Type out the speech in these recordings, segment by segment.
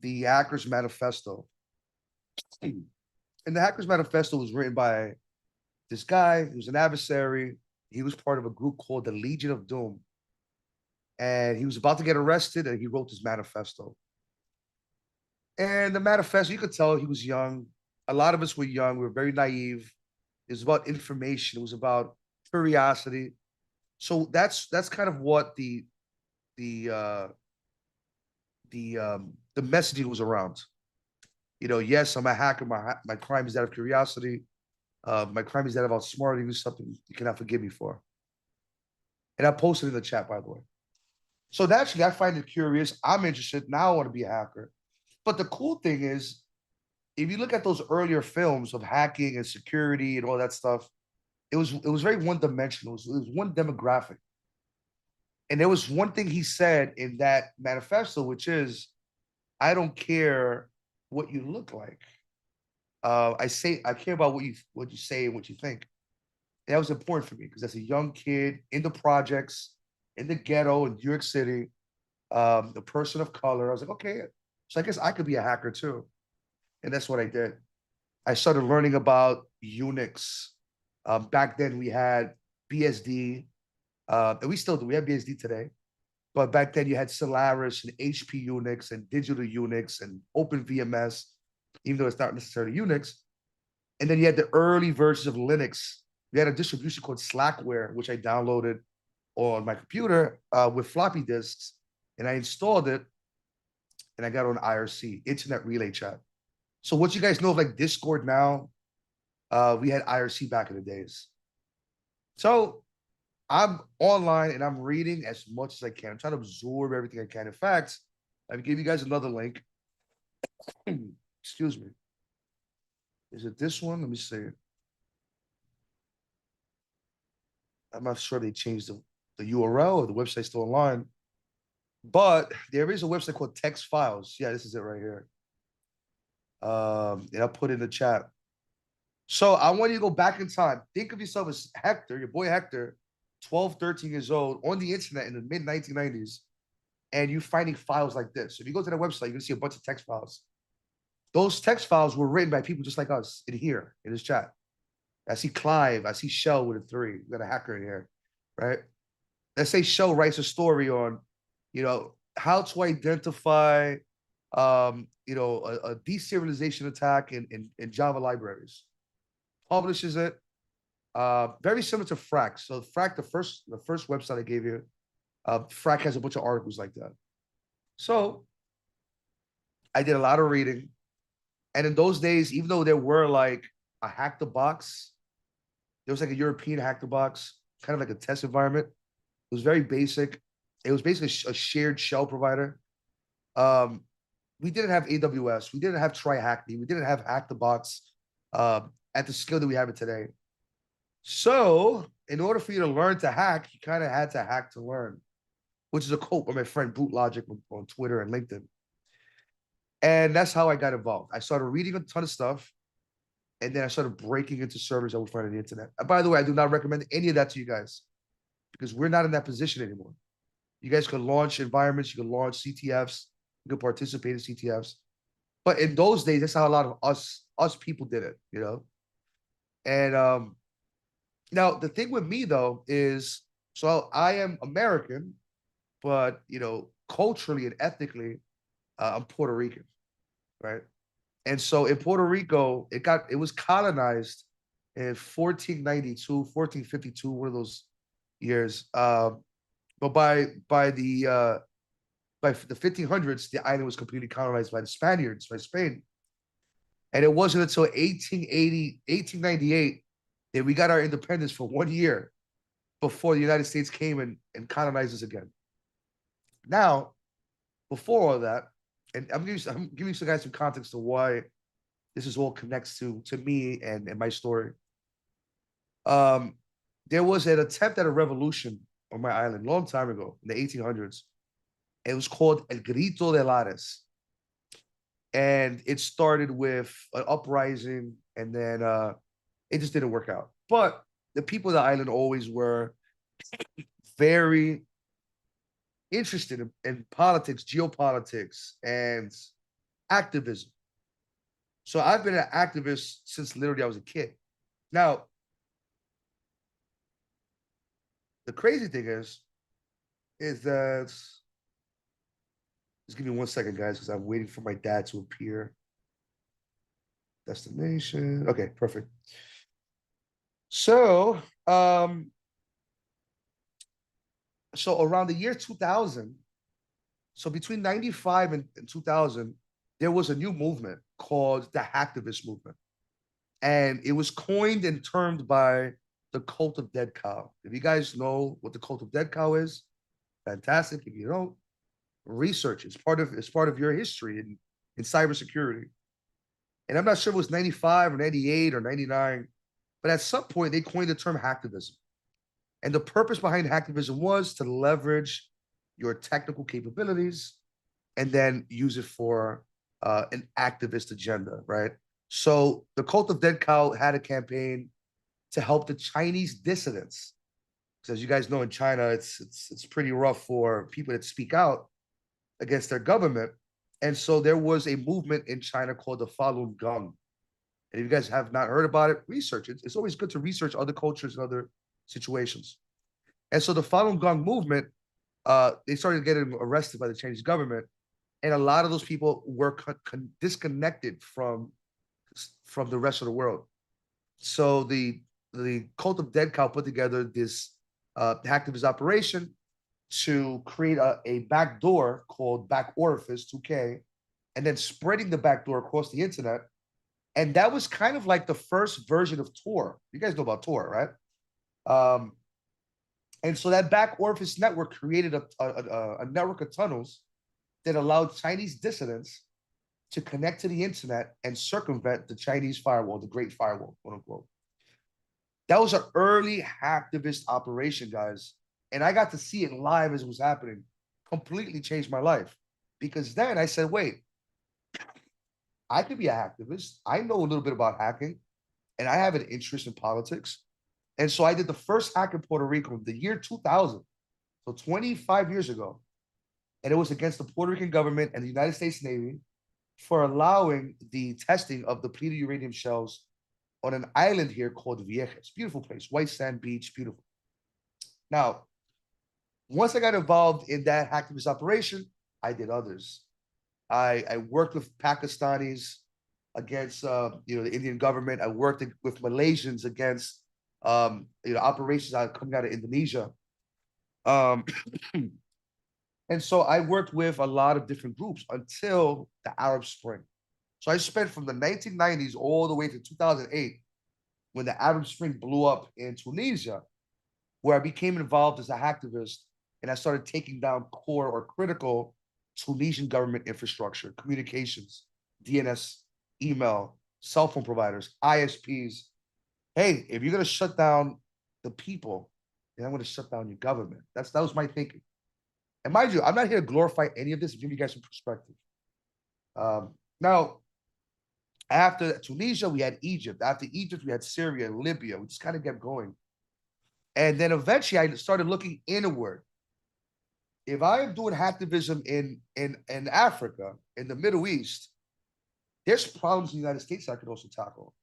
the Hackers Manifesto. And the Hackers Manifesto was written by this guy who was an adversary. He was part of a group called the Legion of Doom. And he was about to get arrested, and he wrote this manifesto. And the manifesto, you could tell he was young. A lot of us were young. We were very naive. It was about information. It was about curiosity. So that's kind of what the the messaging was around. Yes, I'm a hacker. My crime is that of curiosity. My crime is that of outsmarting you something you cannot forgive me for. And I posted in the chat, by the way. So naturally, I find it curious. I'm interested. Now I want to be a hacker. But the cool thing is, if you look at those earlier films of hacking and security and all that stuff, it was very one dimensional. It was one demographic. And there was one thing he said in that manifesto, which is, I don't care what you look like. I care about what you say and what you think. And that was important for me because as a young kid in the projects, in the ghetto in New York City, the person of color, I was like, okay, so I guess I could be a hacker too. And that's what I did. I started learning about Unix. Back then we had BSD, and we still do. We have BSD today. But back then you had Solaris and HP Unix and Digital Unix and OpenVMS, even though it's not necessarily Unix. And then you had the early versions of Linux. We had a distribution called Slackware, which I downloaded on my computer with floppy disks, and I installed it, and I got on IRC, Internet Relay Chat. So what you guys know of like Discord now, we had IRC back in the days. So I'm online and I'm reading as much as I can. I'm trying to absorb everything I can. In fact, I will give you guys another link. Excuse me. Is it this one? Let me see. I'm not sure they changed the URL or the website's still online. But there is a website called Text Files. Yeah, this is it right here. And I'll put it in the chat. So I want you to go back in time. Think of yourself as Hector, your boy Hector, 12, 13 years old, on the internet in the mid 1990s, and you finding files like this. If you go to the website, you're gonna see a bunch of text files. Those text files were written by people just like us in here, in this chat. I see Clive, I see Shell with a 3. We got a hacker in here, right? Let's say Shell writes a story on, how to identify, a deserialization attack in Java libraries. Publishes it. Very similar to Frack. So Frack, the first website I gave you, Frack has a bunch of articles like that. So I did a lot of reading. And in those days, even though there were like a hack the box, there was like a European hack the box, kind of like a test environment. It was very basic. It was basically a shared shell provider. We didn't have AWS. We didn't have TryHackMe. We didn't have Hack the Box at the scale that we have it today. So, in order for you to learn to hack, you kind of had to hack to learn, which is a quote by my friend Boot Logic on Twitter and LinkedIn. And that's how I got involved. I started reading a ton of stuff, and then I started breaking into servers I would find on the internet. And by the way, I do not recommend any of that to you guys because we're not in that position anymore. You guys can launch environments, you can launch CTFs, you can participate in CTFs. But in those days, that's how a lot of us people did it. And now the thing with me though is, so I am American, but culturally and ethnically, I'm Puerto Rican, right? And so in Puerto Rico, it was colonized in 1492, 1452, one of those years. But by the 1500s, the island was completely colonized by the Spaniards, by Spain. And it wasn't until 1880, 1898 that we got our independence for 1 year before the United States came and colonized us again. Now, before all that, and I'm giving you guys some context to why this is all connects to me and my story. There was an attempt at a revolution on my island a long time ago in the 1800s. It was called El Grito de Lares. And it started with an uprising, and then it just didn't work out. But the people of the island always were very interested in politics, geopolitics, and activism. So I've been an activist since literally I was a kid. Now, the crazy thing is that just give me 1 second, guys, because I'm waiting for my dad to appear. Destination. Okay, perfect. So, so around the year 2000, so between 95 and 2000, there was a new movement called the hacktivist movement. And it was coined and termed by the cult of dead cow. If you guys know what the cult of dead cow is, fantastic. If you don't, research. It's part of your history in cybersecurity. And I'm not sure if it was 95 or 98 or 99, but at some point they coined the term hacktivism. And the purpose behind hacktivism was to leverage your technical capabilities and then use it for an activist agenda, right? So the cult of dead cow had a campaign to help the Chinese dissidents. Because as you guys know, in China, it's pretty rough for people that speak out against their government. And so there was a movement in China called the Falun Gong. And if you guys have not heard about it, research it. It's always good to research other cultures and other situations. And so the Falun Gong movement, they started getting arrested by the Chinese government, and a lot of those people were disconnected from the rest of the world. So the cult of dead cow put together this hacktivist operation to create a back door called back orifice 2K, and then spreading the back door across the internet. And that was kind of like the first version of Tor. You guys know about Tor, right? And so that back orifice network created a network of tunnels that allowed Chinese dissidents to connect to the internet and circumvent the Chinese firewall, the Great Firewall, quote unquote. That was an early hacktivist operation, guys. And I got to see it live as it was happening. Completely changed my life. Because then I said, wait, I could be a hacktivist. I know a little bit about hacking, and I have an interest in politics. And so I did the first hack in Puerto Rico in the year 2000, so 25 years ago. And it was against the Puerto Rican government and the United States Navy for allowing the testing of depleted uranium shells on an island here called Viejas. Beautiful place, white sand beach, beautiful. Now, once I got involved in that hacktivist operation, I did others. I worked with Pakistanis against the Indian government. I worked with Malaysians against operations coming out of Indonesia. Um, and so I worked with a lot of different groups until the Arab Spring. So I spent from the 1990s all the way to 2008 when the Arab Spring blew up in Tunisia, where I became involved as a hacktivist, and I started taking down core or critical Tunisian government infrastructure, communications, DNS, email, cell phone providers, ISPs. Hey, if you're going to shut down the people, then I'm going to shut down your government. That was my thinking. And mind you, I'm not here to glorify any of this, give you guys some perspective. Now, after Tunisia, we had Egypt. After Egypt, we had Syria and Libya. We just kind of kept going. And then eventually I started looking inward. If I am doing hacktivism in Africa, in the Middle East, there's problems in the United States I could also tackle.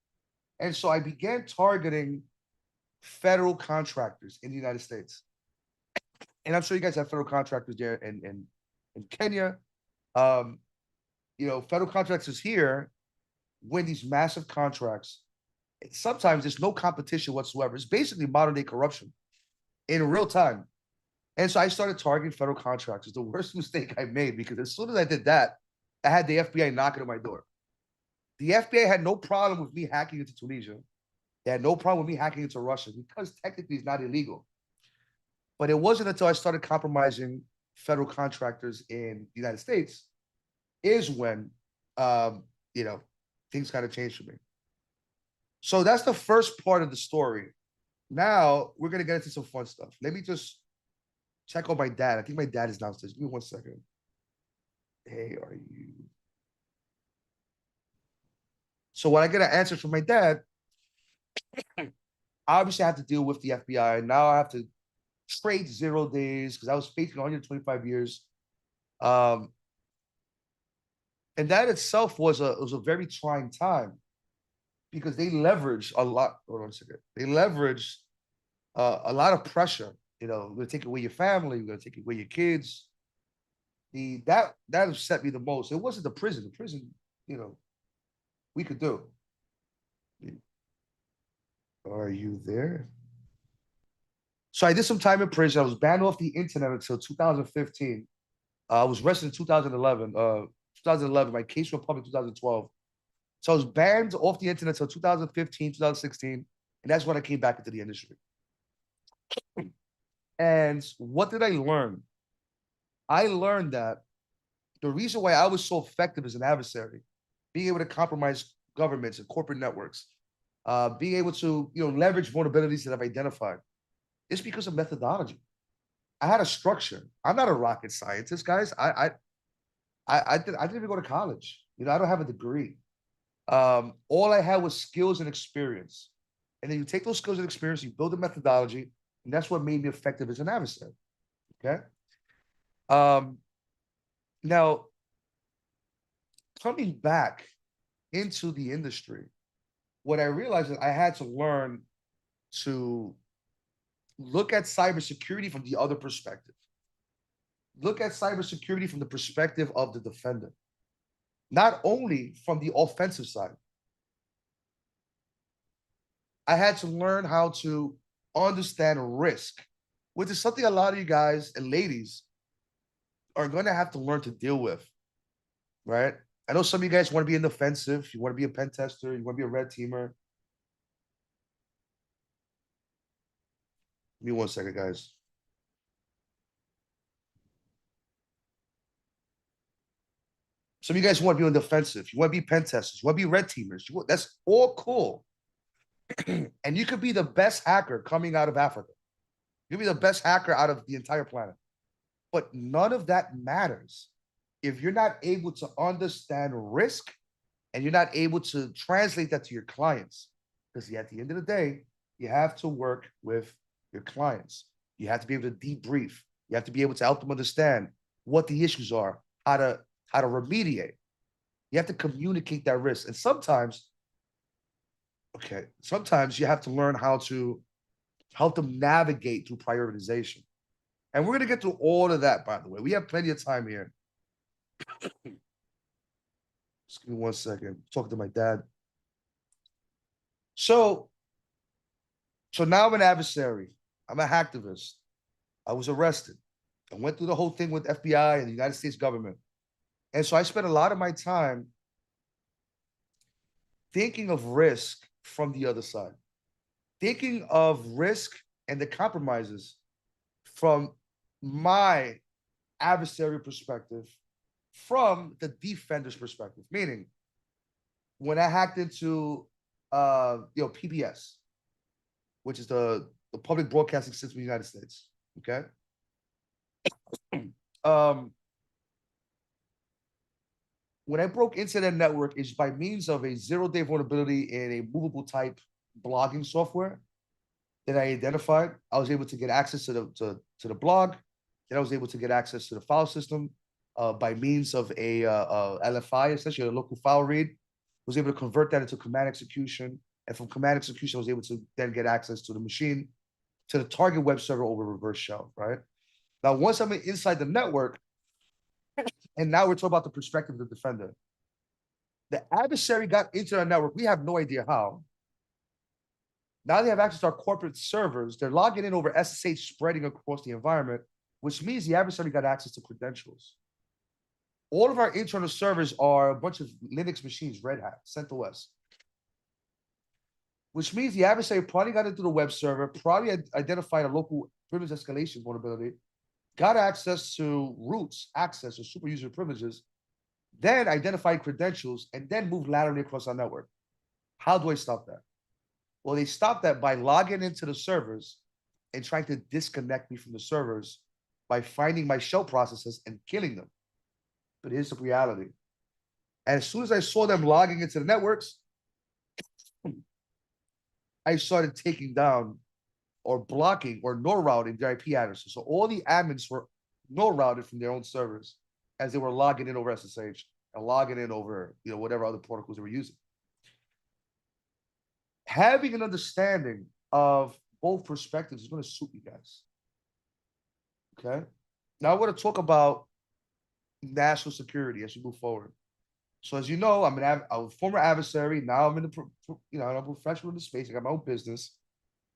And so I began targeting federal contractors in the United States. And I'm sure you guys have federal contractors there in Kenya. Federal contractors here win these massive contracts. Sometimes there's no competition whatsoever. It's basically modern day corruption in real time. And so I started targeting federal contractors. The worst mistake I made, because as soon as I did that, I had the FBI knocking on my door. The FBI had no problem with me hacking into Tunisia. They had no problem with me hacking into Russia because technically it's not illegal. But it wasn't until I started compromising federal contractors in the United States is when, things kind of changed for me. So that's the first part of the story. Now we're going to get into some fun stuff. Let me just check on my dad. I think my dad is downstairs. Give me 1 second. Hey, are you? So when I get an answer from my dad, obviously I have to deal with the FBI. Now I have to trade 0 days because I was facing 125 years. And that itself was a very trying time because they leveraged a lot. Hold on a second. They leveraged a lot of pressure. You know, we're gonna take away your family, we're gonna take away your kids. That upset me the most. It wasn't the prison. The prison, you know, we could do. Are you there? So I did some time in prison. I was banned off the internet until 2015. I was arrested in 2011. 2011. My case went public 2012. So I was banned off the internet until 2015, 2016, and that's when I came back into the industry. And what did I learn? I learned that the reason why I was so effective as an adversary, being able to compromise governments and corporate networks, being able to leverage vulnerabilities that I've identified, is because of methodology. I had a structure. I'm not a rocket scientist, guys. I didn't even go to college. I don't have a degree. All I had was skills and experience. And then you take those skills and experience, you build a methodology, and that's what made me effective as an adversary. Okay. Um, Now, coming back into the industry, what I realized is I had to learn to look at cybersecurity from the other perspective. Look at cybersecurity from the perspective of the defender, not only from the offensive side. I had to learn how to understand risk, which is something a lot of you guys and ladies are going to have to learn to deal with, right? I know some of you guys want to be in the offensive. You want to be a pen tester. You want to be a red teamer. Give me 1 second, guys. Some of you guys want to be on the defensive. You want to be pen testers. You want to be red teamers. That's all cool. And you could be the best hacker coming out of Africa. You could be the best hacker out of the entire planet. But none of that matters if you're not able to understand risk and you're not able to translate that to your clients. Because at the end of the day, you have to work with your clients. You have to be able to debrief. You have to be able to help them understand what the issues are, how to remediate. You have to communicate that risk. And sometimes you have to learn how to help them navigate through prioritization. And we're going to get through all of that, by the way. We have plenty of time here. Just give me 1 second. Talking to my dad. So now I'm an adversary. I'm a hacktivist. I was arrested. I went through the whole thing with FBI and the United States government. And so I spent a lot of my time thinking of risk from the other side, thinking of risk and the compromises from my adversary perspective, from the defender's perspective. Meaning, when I hacked into PBS, which is the public broadcasting system of the United States. Okay. When I broke into that network, is by means of a zero-day vulnerability in a movable type blogging software that I identified. I was able to get access to the blog. Then I was able to get access to the file system by means of a LFI, essentially a local file read. Was able to convert that into command execution, and from command execution, I was able to then get access to the machine, to the target web server over reverse shell. Right now, once I'm inside the network, and now we're talking about the perspective of the defender. The adversary got into our network. We have no idea how. Now they have access to our corporate servers. They're logging in over SSH, spreading across the environment, which means the adversary got access to credentials. All of our internal servers are a bunch of Linux machines, Red Hat, CentOS, which means the adversary probably got into the web server, probably identified a local privilege escalation vulnerability, got access to roots, access, or super user privileges, then identified credentials, and then moved laterally across our network. How do I stop that? Well, they stopped that by logging into the servers and trying to disconnect me from the servers by finding my shell processes and killing them. But here's the reality. And as soon as I saw them logging into the networks, I started taking down or blocking or no routing their IP addresses. So all the admins were no routed from their own servers as they were logging in over SSH. and logging in over, whatever other protocols they were using. Having an understanding of both perspectives is going to suit you guys. Okay. Now I want to talk about national security as we move forward. So as you know, I'm a former adversary. Now I'm I'm a professional in the space. I got my own business.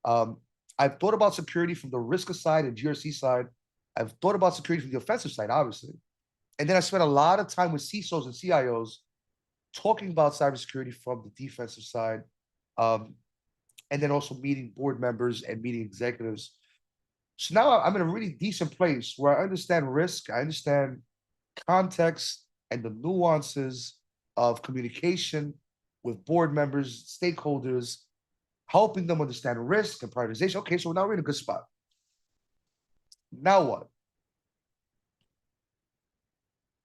Um, I've thought about security from the risk side and GRC side. I've thought about security from the offensive side, obviously. And then I spent a lot of time with CISOs and CIOs talking about cybersecurity from the defensive side. And then also meeting board members and meeting executives. So now I'm in a really decent place where I understand risk, I understand context and the nuances of communication with board members, stakeholders, helping them understand risk and prioritization. Okay, so now we're in a good spot. Now what?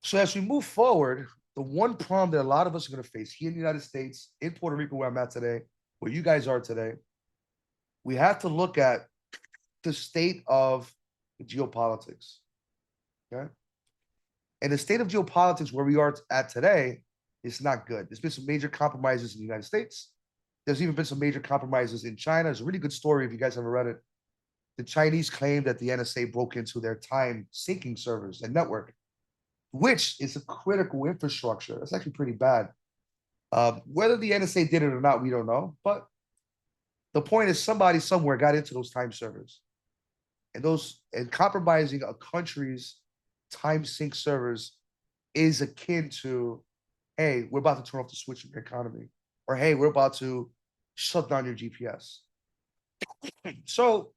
So as we move forward, the one problem that a lot of us are going to face here in the United States, in Puerto Rico, where I'm at today, where you guys are today, we have to look at the state of geopolitics. Okay. And the state of geopolitics where we are at today is not good. There's been some major compromises in the United States. There's even been some major compromises in China. It's a really good story if you guys haven't read it. The Chinese claim that the NSA broke into their time syncing servers and network, which is a critical infrastructure. That's actually pretty bad. Whether the NSA did it or not, we don't know. But the point is somebody somewhere got into those time servers. And compromising a country's time sync servers is akin to, hey, we're about to turn off the switch in your economy. Or hey, we're about to shut down your GPS. So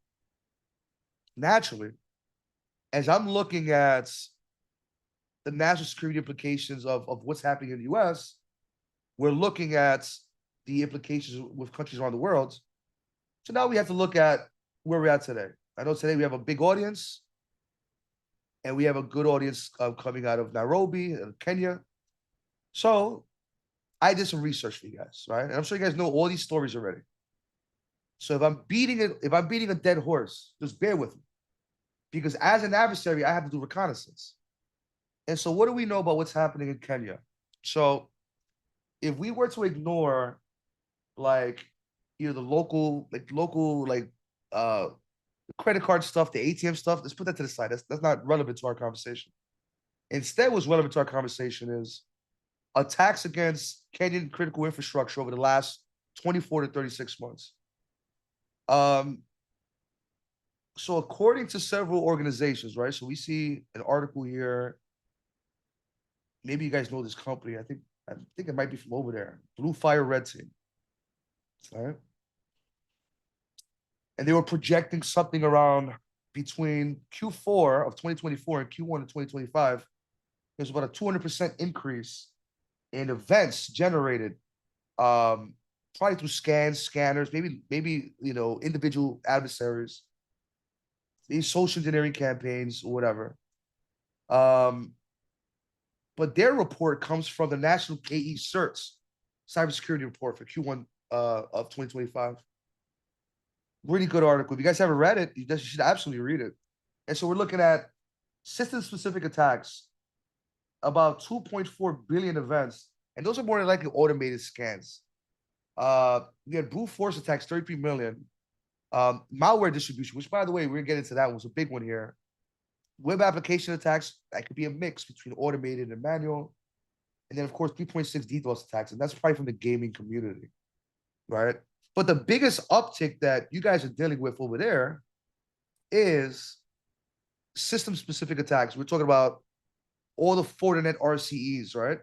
naturally, as I'm looking at the national security implications of what's happening in the US, we're looking at the implications with countries around the world. So now we have to look at where we're at today. I know today we have a big audience, and we have a good audience coming out of Nairobi and Kenya. So I did some research for you guys, right? And I'm sure you guys know all these stories already. So if I'm beating a dead horse, just bear with me. Because as an adversary, I have to do reconnaissance. And so what do we know about what's happening in Kenya? So if we were to ignore the local credit card stuff, the ATM stuff, let's put that to the side. That's not relevant to our conversation. Instead, what's relevant to our conversation is attacks against Kenyan critical infrastructure over the last 24 to 36 months. So according to several organizations, right? So we see an article here. Maybe you guys know this company. I think it might be from over there. Blue Fire Red Team. Right? And they were projecting something around between Q4 of 2024 and Q1 of 2025. There's about a 200% increase in events generated, probably through scanners, maybe individual adversaries, these social engineering campaigns or whatever. But their report comes from the National KE CERTS cybersecurity report for Q1 of 2025. Really good article. If you guys haven't read it, you should absolutely read it. And so we're looking at system-specific attacks, about 2.4 billion events, and those are more than likely automated scans. We had brute force attacks, 33 million. Malware distribution, which by the way, we're gonna get into that one, was a big one here. Web application attacks, that could be a mix between automated and manual. And then of course, 3.6 DDoS attacks, and that's probably from the gaming community, right? But the biggest uptick that you guys are dealing with over there is system-specific attacks. We're talking about all the Fortinet RCEs, right?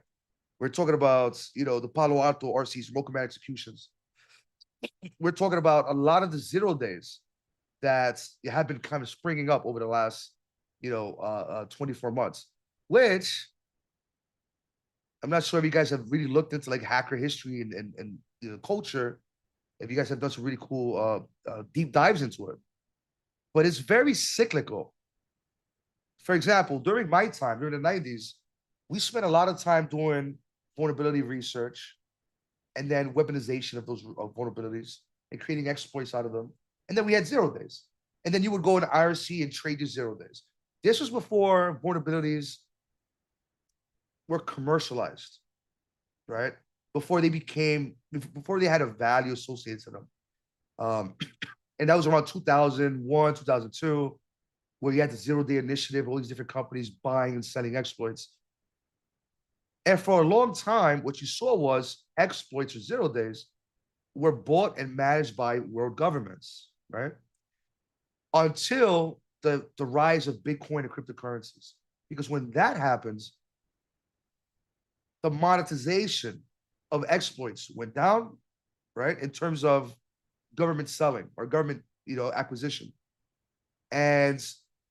We're talking about, the Palo Alto RCEs, remote command executions. We're talking about a lot of the 0 days that have been kind of springing up over the last, 24 months, which I'm not sure if you guys have really looked into like hacker history and culture. If you guys have done some really cool deep dives into it, but it's very cyclical. For example, during my time, during the 90s, we spent a lot of time doing vulnerability research and then weaponization of those vulnerabilities and creating exploits out of them. And then we had 0 days. And then you would go into IRC and trade your 0 days. This was before vulnerabilities were commercialized, right? Before they had a value associated to them. Um, and that was around 2001, 2002, where you had the zero-day initiative, all these different companies buying and selling exploits. And for a long time, what you saw was exploits or zero days were bought and managed by world governments, right? Until the rise of Bitcoin and cryptocurrencies. Because when that happens, the monetization of exploits went down, right? In terms of government selling or government, acquisition. And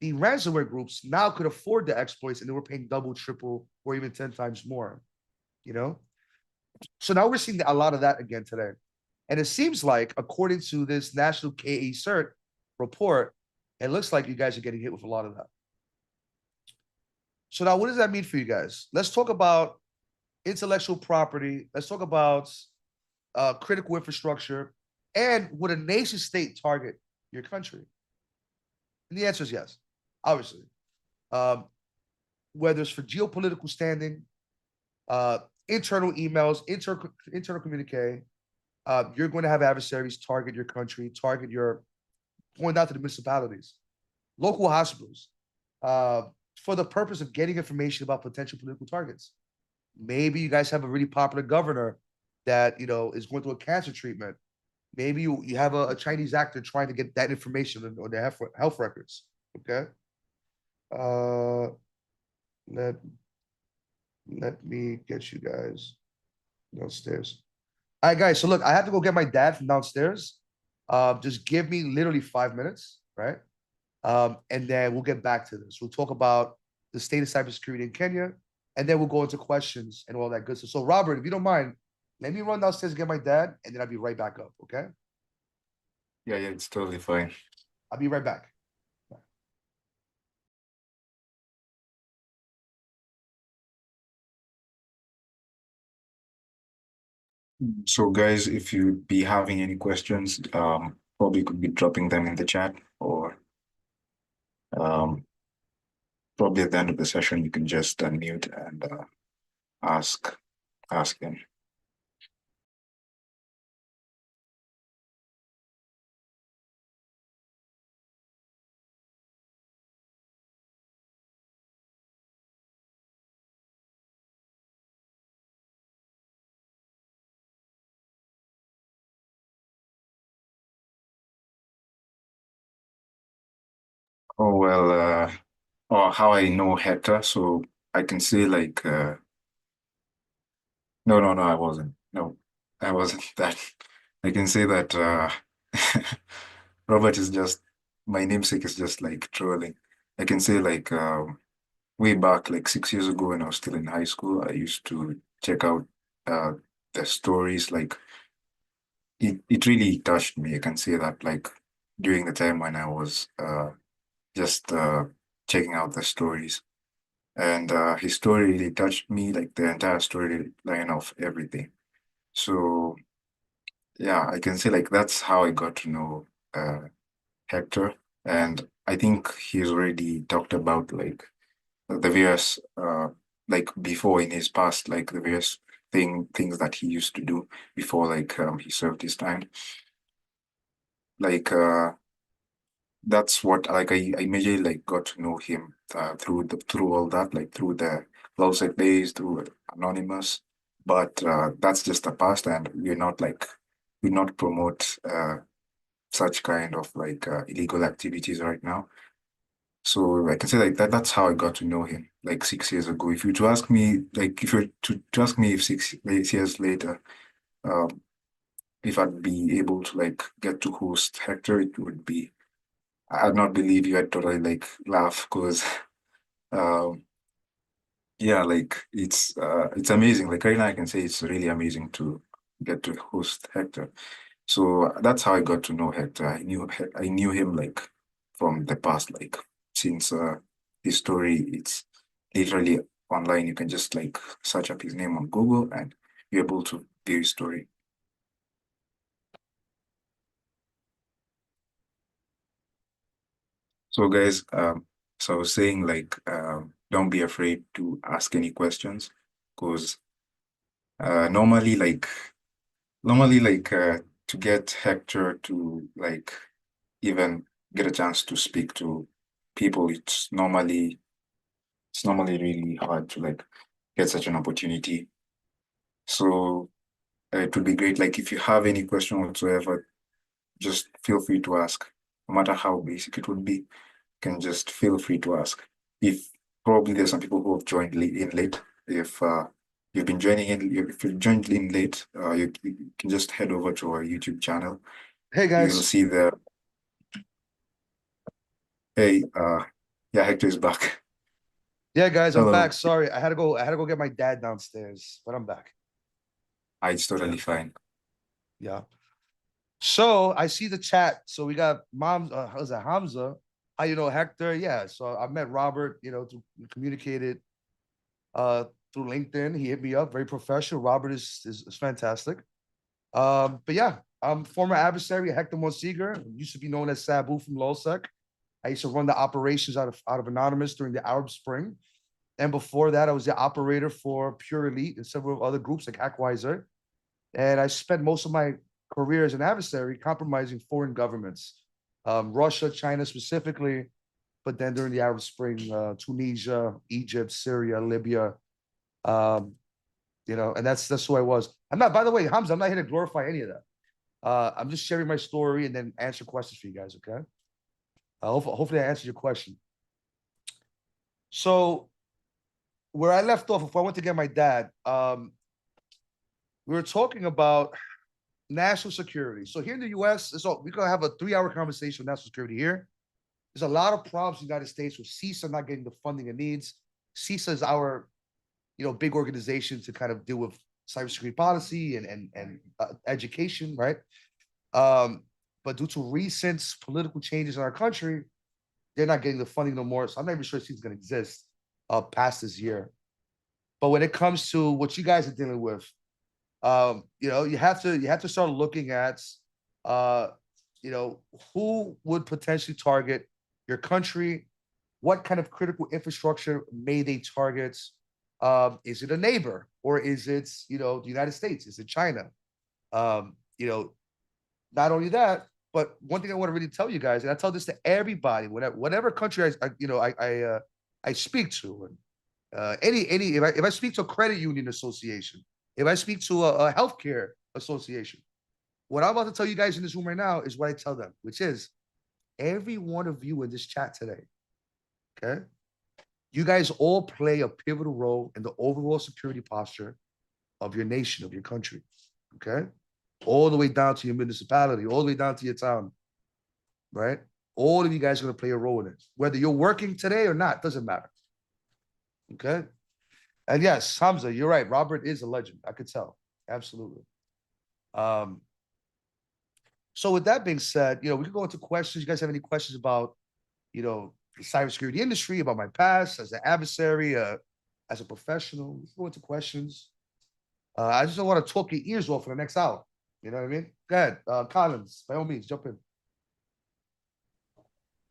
the ransomware groups now could afford the exploits and they were paying double, triple, or even 10 times more, you know? So now we're seeing a lot of that again today. And it seems like, according to this National KE CERT report, it looks like you guys are getting hit with a lot of that. So now what does that mean for you guys? Let's talk about intellectual property. Let's talk about critical infrastructure. And would a nation state target your country? And the answer is yes, obviously. Um, whether it's for geopolitical standing, uh, internal emails, internal communique, you're going to have adversaries target your country, target your, point out to the municipalities, local hospitals, uh, for the purpose of getting information about potential political targets. Maybe you guys have a really popular governor that is going through a cancer treatment. Maybe you have a Chinese actor trying to get that information on their health records. Okay. Uh, let let me get you guys downstairs. All right, guys. So look, I have to go get my dad from downstairs. Just give me literally 5 minutes, right? And then we'll get back to this. We'll talk about the state of cybersecurity in Kenya, and then we'll go into questions and all that good stuff. So, Robert, if you don't mind, let me run downstairs and get my dad, and then I'll be right back up. Okay? Yeah, it's totally fine. I'll be right back. So guys, if you be having any questions, probably could be dropping them in the chat, or um, probably at the end of the session, you can just unmute and ask ask them. Oh well, or how I know Hector, so I can say like no, I wasn't. No, I wasn't that. I can say that Robert is just my namesake is just like trolling. I can say like way back like 6 years ago when I was still in high school, I used to check out uh the stories. Like it really touched me. I can say that like during the time when I was just checking out the stories. And his story really touched me, like the entire storyline of everything. So yeah, I can say like that's how I got to know Hector. And I think he's already talked about like the various like before in his past, like the various things that he used to do before like he served his time. Like that's what like I immediately like got to know him through all that, like through the closet days, through Anonymous. But that's just the past, and we not promote such kind of like illegal activities right now. So I can say like that that's how I got to know him like 6 years ago. If you to ask me like if you to ask me if 6 years later, um, if I'd be able to like get to host Hector, it would be I'd not believe you. I'd totally like laugh because um yeah, like it's amazing. Like right now I can say it's really amazing to get to host Hector. So that's how I got to know Hector. I knew him like from the past, like since his story, it's literally online. You can just like search up his name on Google and you're able to view his story. So guys, so I was saying like don't be afraid to ask any questions. because normally like to get Hector to like even get a chance to speak to people, it's normally really hard to like get such an opportunity. So it would be great like if you have any question whatsoever, just feel free to ask. No matter how basic it would be, you can just feel free to ask. If probably there's some people who have joined in late. If you've been joining in, if you've joined in late, you can just head over to our YouTube channel. Hey You'll guys. see the hey, yeah, Hector is back. Yeah, guys, I'm back. Hello. Sorry, I had to go get my dad downstairs, but I'm back. Hi, it's totally fine. Yeah. So I see the chat. So we got mom, how's that, Hamza? How you know Hector? Yeah. So I met Robert, we communicated uh through LinkedIn. He hit me up, very professional. Robert is fantastic. But yeah, I'm former adversary Hector Monsegur, used to be known as Sabu from LOLSEC. I used to run the operations out of Anonymous during the Arab Spring. And before that, I was the operator for Pure Elite and several other groups like Hackwiser. And I spent most of my career as an adversary compromising foreign governments, Russia, China specifically, but then during the Arab Spring, Tunisia, Egypt, Syria, Libya, um, and that's who I was. I'm not, by the way, Hamza, I'm not here to glorify any of that. I'm just sharing my story and then answer questions for you guys, okay? Hopefully I answered your question. So where I left off, if I went to get my dad, we were talking about national security. So here in the U.S., we're gonna have a 3-hour conversation on national security here. There's a lot of problems in the United States with CISA not getting the funding it needs. CISA is our, big organization to kind of deal with cybersecurity policy and education, right? Um, but due to recent political changes in our country, they're not getting the funding no more. So I'm not even sure CISA is going to exist past this year. But when it comes to what you guys are dealing with, you have to start looking at, uh, who would potentially target your country. What kind of critical infrastructure may they target? Is it a neighbor or is it, the United States? Is it China? Um, you know, Not only that, but one thing I want to really tell you guys, and I tell this to everybody, whatever country I speak to, and any if I speak to a credit union association, if I speak to a healthcare association, what I'm about to tell you guys in this room right now is what I tell them, which is every one of you in this chat today, okay? You guys all play a pivotal role in the overall security posture of your nation, of your country, okay? All the way down to your municipality, all the way down to your town, right? All of you guys are going to play a role in it. Whether you're working today or not, doesn't matter, okay? And yes, Hamza, you're right. Robert is a legend. I could tell. Absolutely. Um, so with that being said, we could go into questions. You guys have any questions about, the cybersecurity industry, about my past as an adversary, as a professional? We can go into questions. I just don't want to talk your ears off for the next hour. You know what I mean? Go ahead. Collins, by all means, jump in.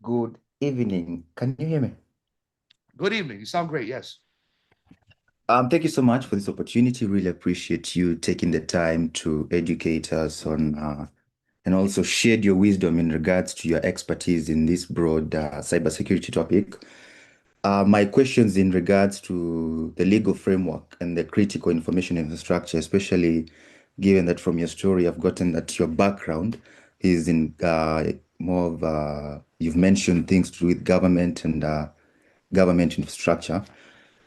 Good evening. Can you hear me? Good evening. You sound great. Yes. Thank you so much for this opportunity. Really appreciate you taking the time to educate us on and also shared your wisdom in regards to your expertise in this broad cybersecurity topic. My questions in regards to the legal framework and the critical information infrastructure, especially given that from your story, I've gotten that your background is in more of, you've mentioned things to do with government and government infrastructure.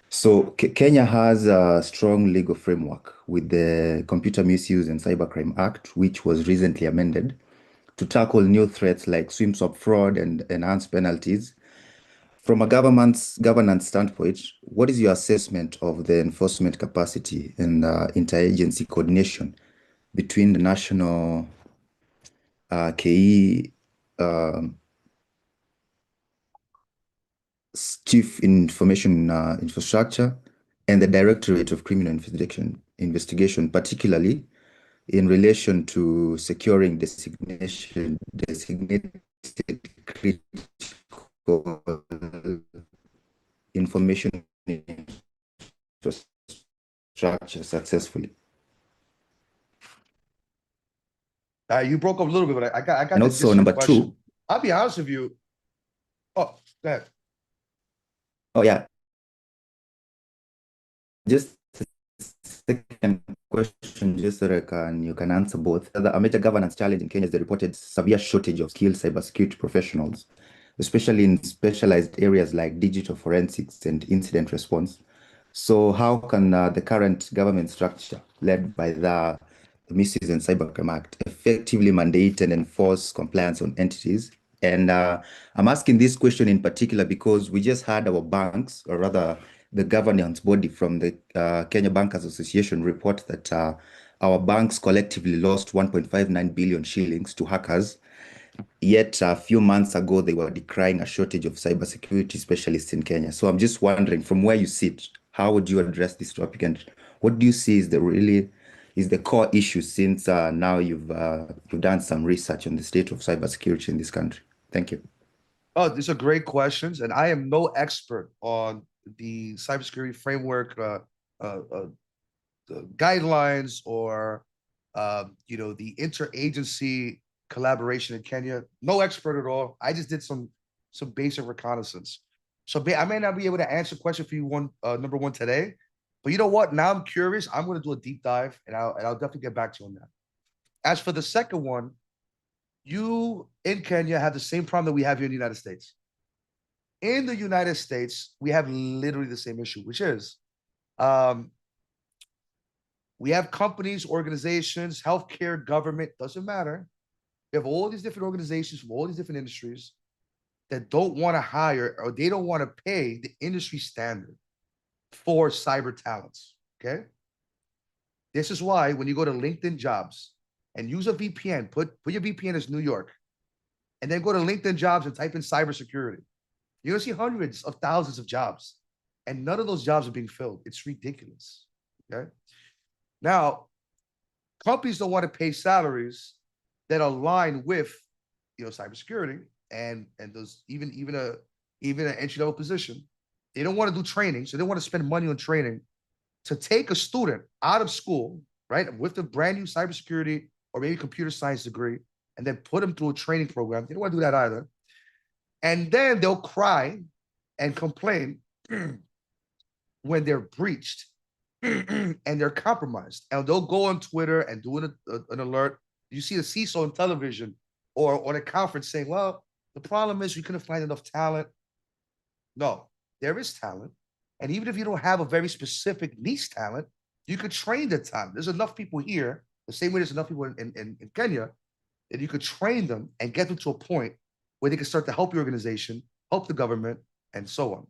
So Kenya has a strong legal framework with the Computer Misuse and Cybercrime Act, which was recently amended to tackle new threats like swim-swap fraud and enhanced penalties. From a governance standpoint, what is your assessment of the enforcement capacity and interagency coordination between the national KE Chief Information Infrastructure and the Directorate of Criminal Investigation, particularly in relation to securing designated critical information infrastructure successfully. You broke up a little bit, but I got And the also gist of your number question. two, I'll be honest with you. Oh, go ahead. oh yeah, just a second question, just so that you can answer both. A major governance challenge in Kenya is the reported severe shortage of skilled cybersecurity professionals, especially in specialized areas like digital forensics and incident response. So how can the current government structure, led by the Misuse and Cybercrime Act, effectively mandate and enforce compliance on entities? And I'm asking this question in particular because we just had our banks, or rather the governance body from the Kenya Bankers Association, report that our banks collectively lost 1.59 billion shillings to hackers. Yet a few months ago, they were decrying a shortage of cybersecurity specialists in Kenya. So I'm just wondering, from where you sit, how would you address this topic, and what do you see is the core issue, since now you've done some research on the state of cybersecurity in this country? Thank you. Oh, these are great questions, and I am no expert on the cybersecurity framework, the guidelines, or the interagency collaboration in Kenya. No expert at all. I just did some basic reconnaissance. So I may not be able to answer the question for you number one today, but you know what? Now I'm curious. I'm going to do a deep dive, and I'll definitely get back to you on that. As for the second one, you in Kenya have the same problem that we have here in the United States. In the United States, we have literally the same issue, which is we have companies, organizations, healthcare, government, doesn't matter. We have all these different organizations from all these different industries that don't want to hire, or they don't want to pay the industry standard for cyber talents. Okay. This is why when you go to LinkedIn jobs and use a VPN, put your VPN as New York, and then go to LinkedIn jobs and type in cybersecurity, you're going to see hundreds of thousands of jobs, and none of those jobs are being filled. It's ridiculous. Okay. Now, companies don't want to pay salaries that align with, cybersecurity and those even an entry level position. They don't want to do training, so they want to spend money on training to take a student out of school, right, with a brand new cybersecurity or maybe computer science degree, and then put them through a training program. They don't want to do that either. And then they'll cry and complain when they're breached and they're compromised. And they'll go on Twitter and do an alert. You see the CISO on television or on a conference saying, well, the problem is we couldn't find enough talent. No, there is talent. And even if you don't have a very specific niche talent, you could train the talent. There's enough people here, the same way there's enough people in Kenya, that you could train them and get them to a point where they can start to help your organization, help the government, and so on.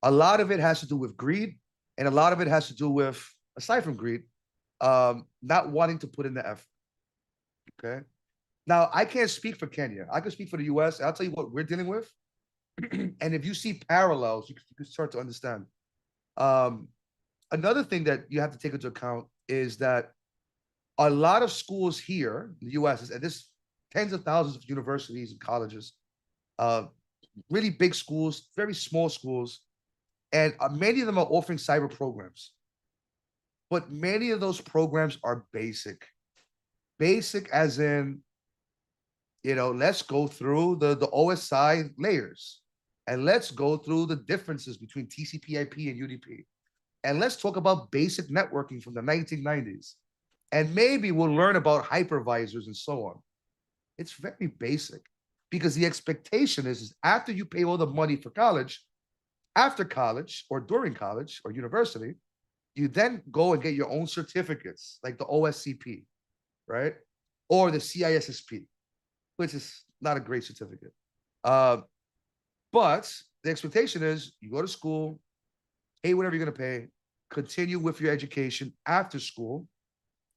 A lot of it has to do with greed, and a lot of it has to do with, aside from greed, not wanting to put in the effort. Okay. Now, I can't speak for Kenya. I can speak for the US. I'll tell you what we're dealing with. And if you see parallels, you can start to understand. Another thing that you have to take into account is that a lot of schools here in the US, and there's tens of thousands of universities and colleges, really big schools, very small schools, and many of them are offering cyber programs. But many of those programs are basic. Basic as in, let's go through the OSI layers, and let's go through the differences between TCP/IP and UDP. And let's talk about basic networking from the 1990s. And maybe we'll learn about hypervisors and so on. It's very basic, because the expectation is after you pay all the money for college, after college or during college or university, you then go and get your own certificates like the OSCP, right? Or the CISSP, which is not a great certificate. But the expectation is you go to school, pay whatever you're going to pay, continue with your education after school.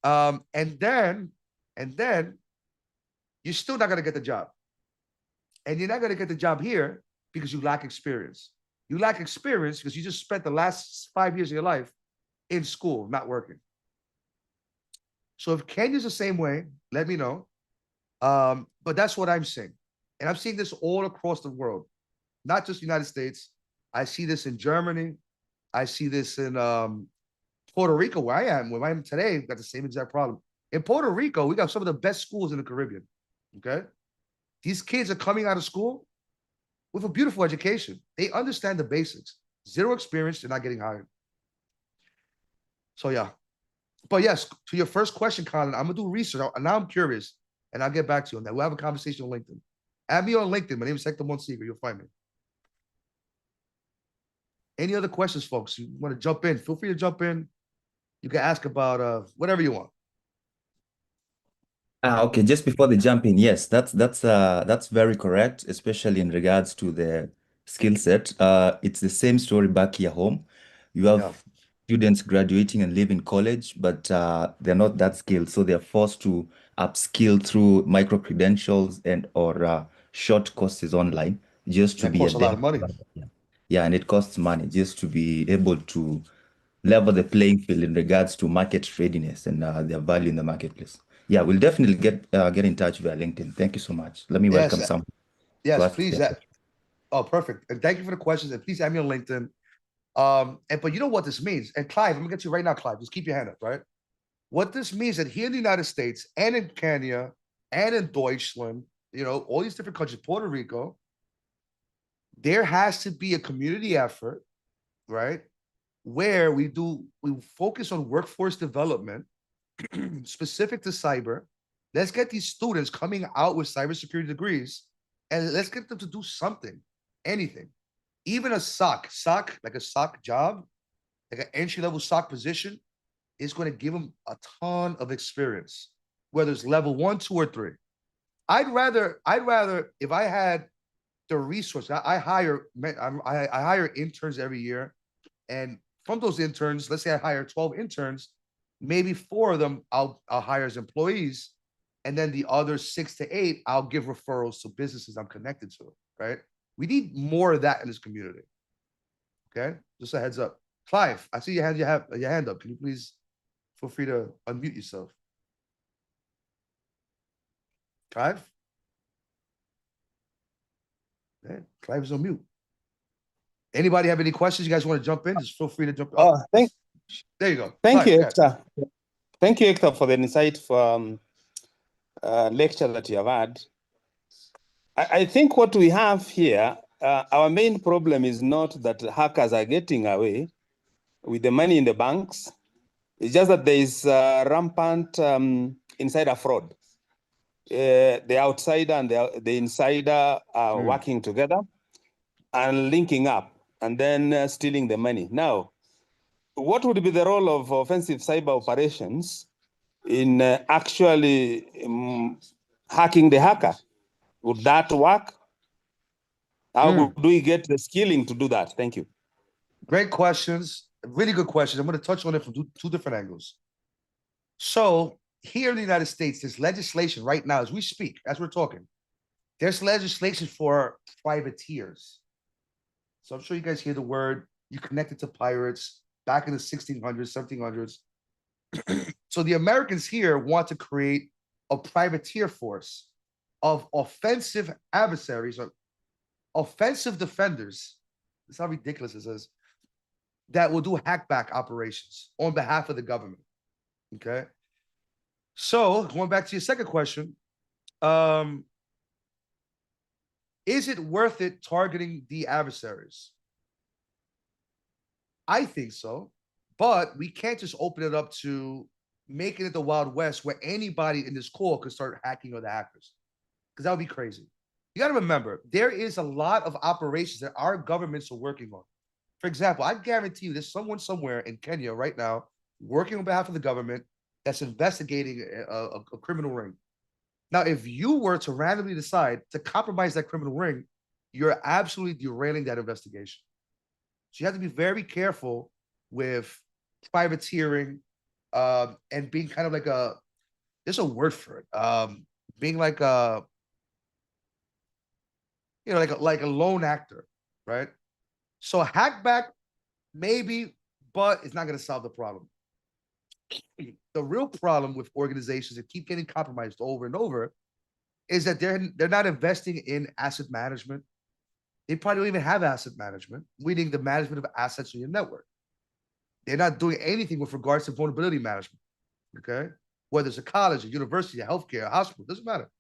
And then you're still not going to get the job. And you're not going to get the job here because you lack experience. You lack experience because you just spent the last 5 years of your life in school, not working. So if Kenya's the same way, let me know. But that's what I'm seeing. And I'm seeing this all across the world, not just the United States. I see this in Germany. I see this in Puerto Rico, where I am today, we got the same exact problem. In Puerto Rico, we got some of the best schools in the Caribbean. Okay. These kids are coming out of school with a beautiful education. They understand the basics. Zero experience, they're not getting hired. So yeah. But yes, to your first question, Colin, I'm gonna do research. Now I'm curious, and I'll get back to you on that. We'll have a conversation on LinkedIn. Add me on LinkedIn. My name is Hector Monsegur. You'll find me. Any other questions, folks? You want to jump in? Feel free to jump in. You can ask about whatever you want. Okay, just before the jump in, yes, that's very correct, especially in regards to the skill set. It's the same story back here home. You have Yeah. students graduating and leaving college, but they're not that skilled, so they're forced to upskill through micro credentials and or short courses online just to That be a costs a lot of dev. money. Yeah. Yeah, and it costs money just to be able to level the playing field in regards to market readiness and their value in the marketplace. Yeah, we'll definitely get in touch via LinkedIn. Thank you so much. Let me Yes, welcome some to yes, ask please. their questions. Oh, perfect. And thank you for the questions. And please add me on LinkedIn. And but you know what this means. And Clive, I'm gonna get you right now, Clive. Just keep your hand up, right? What this means that here in the United States and in Kenya and in Deutschland, all these different countries, Puerto Rico, there has to be a community effort, right? Where we focus on workforce development specific to cyber. Let's get these students coming out with cybersecurity degrees and let's get them to do something, anything. Even a SOC, like a SOC job, like an entry-level SOC position, is going to give them a ton of experience, whether it's level 1, 2, or 3. I'd rather if I had the resource, I hire interns every year, and from those interns, let's say I hire 12 interns, maybe 4 of them I'll hire as employees, and then the other 6 to 8 I'll give referrals to businesses I'm connected to. Right? We need more of that in this community. Okay, just a heads up. Clive, I see you have your hand up. Can you please feel free to unmute yourself? Clive? Man, Clive is on mute. Anybody have any questions? You guys want to jump in? Just feel free to jump in. Oh, there you go. Thank Clive, you, Hector. Thank you, Hector, for the insightful lecture that you have had. I think what we have here, our main problem is not that hackers are getting away with the money in the banks. It's just that there is rampant insider fraud. The outsider and the insider are working together and linking up and then stealing the money. Now, what would be the role of offensive cyber operations in actually hacking the hacker? Would that work? How do we get the skilling to do that? Thank you. Great questions. Really good questions. I'm going to touch on it from two different angles. So here in the United States, there's legislation right now as we speak, as we're talking. There's legislation for privateers. So I'm sure you guys hear the word. You connected to pirates back in the 1600s, 1700s. So the Americans here want to create a privateer force of offensive adversaries or offensive defenders. This is how ridiculous this is. That will do hackback operations on behalf of the government. Okay. So going back to your second question, is it worth it targeting the adversaries? I think so, but we can't just open it up to making it the Wild West where anybody in this call could start hacking or the hackers, because that would be crazy. You got to remember, there is a lot of operations that our governments are working on. For example, I guarantee you there's someone somewhere in Kenya right now working on behalf of the government that's investigating a criminal ring. Now, if you were to randomly decide to compromise that criminal ring, you're absolutely derailing that investigation. So you have to be very careful with privateering and being kind of like there's a word for it, being like like a lone actor, right? So hackback, maybe, but it's not going to solve the problem. The real problem with organizations that keep getting compromised over and over is that they're not investing in asset management. They probably don't even have asset management, meaning the management of assets in your network. They're not doing anything with regards to vulnerability management. Okay, whether it's a college, a university, a healthcare, a hospital, doesn't matter.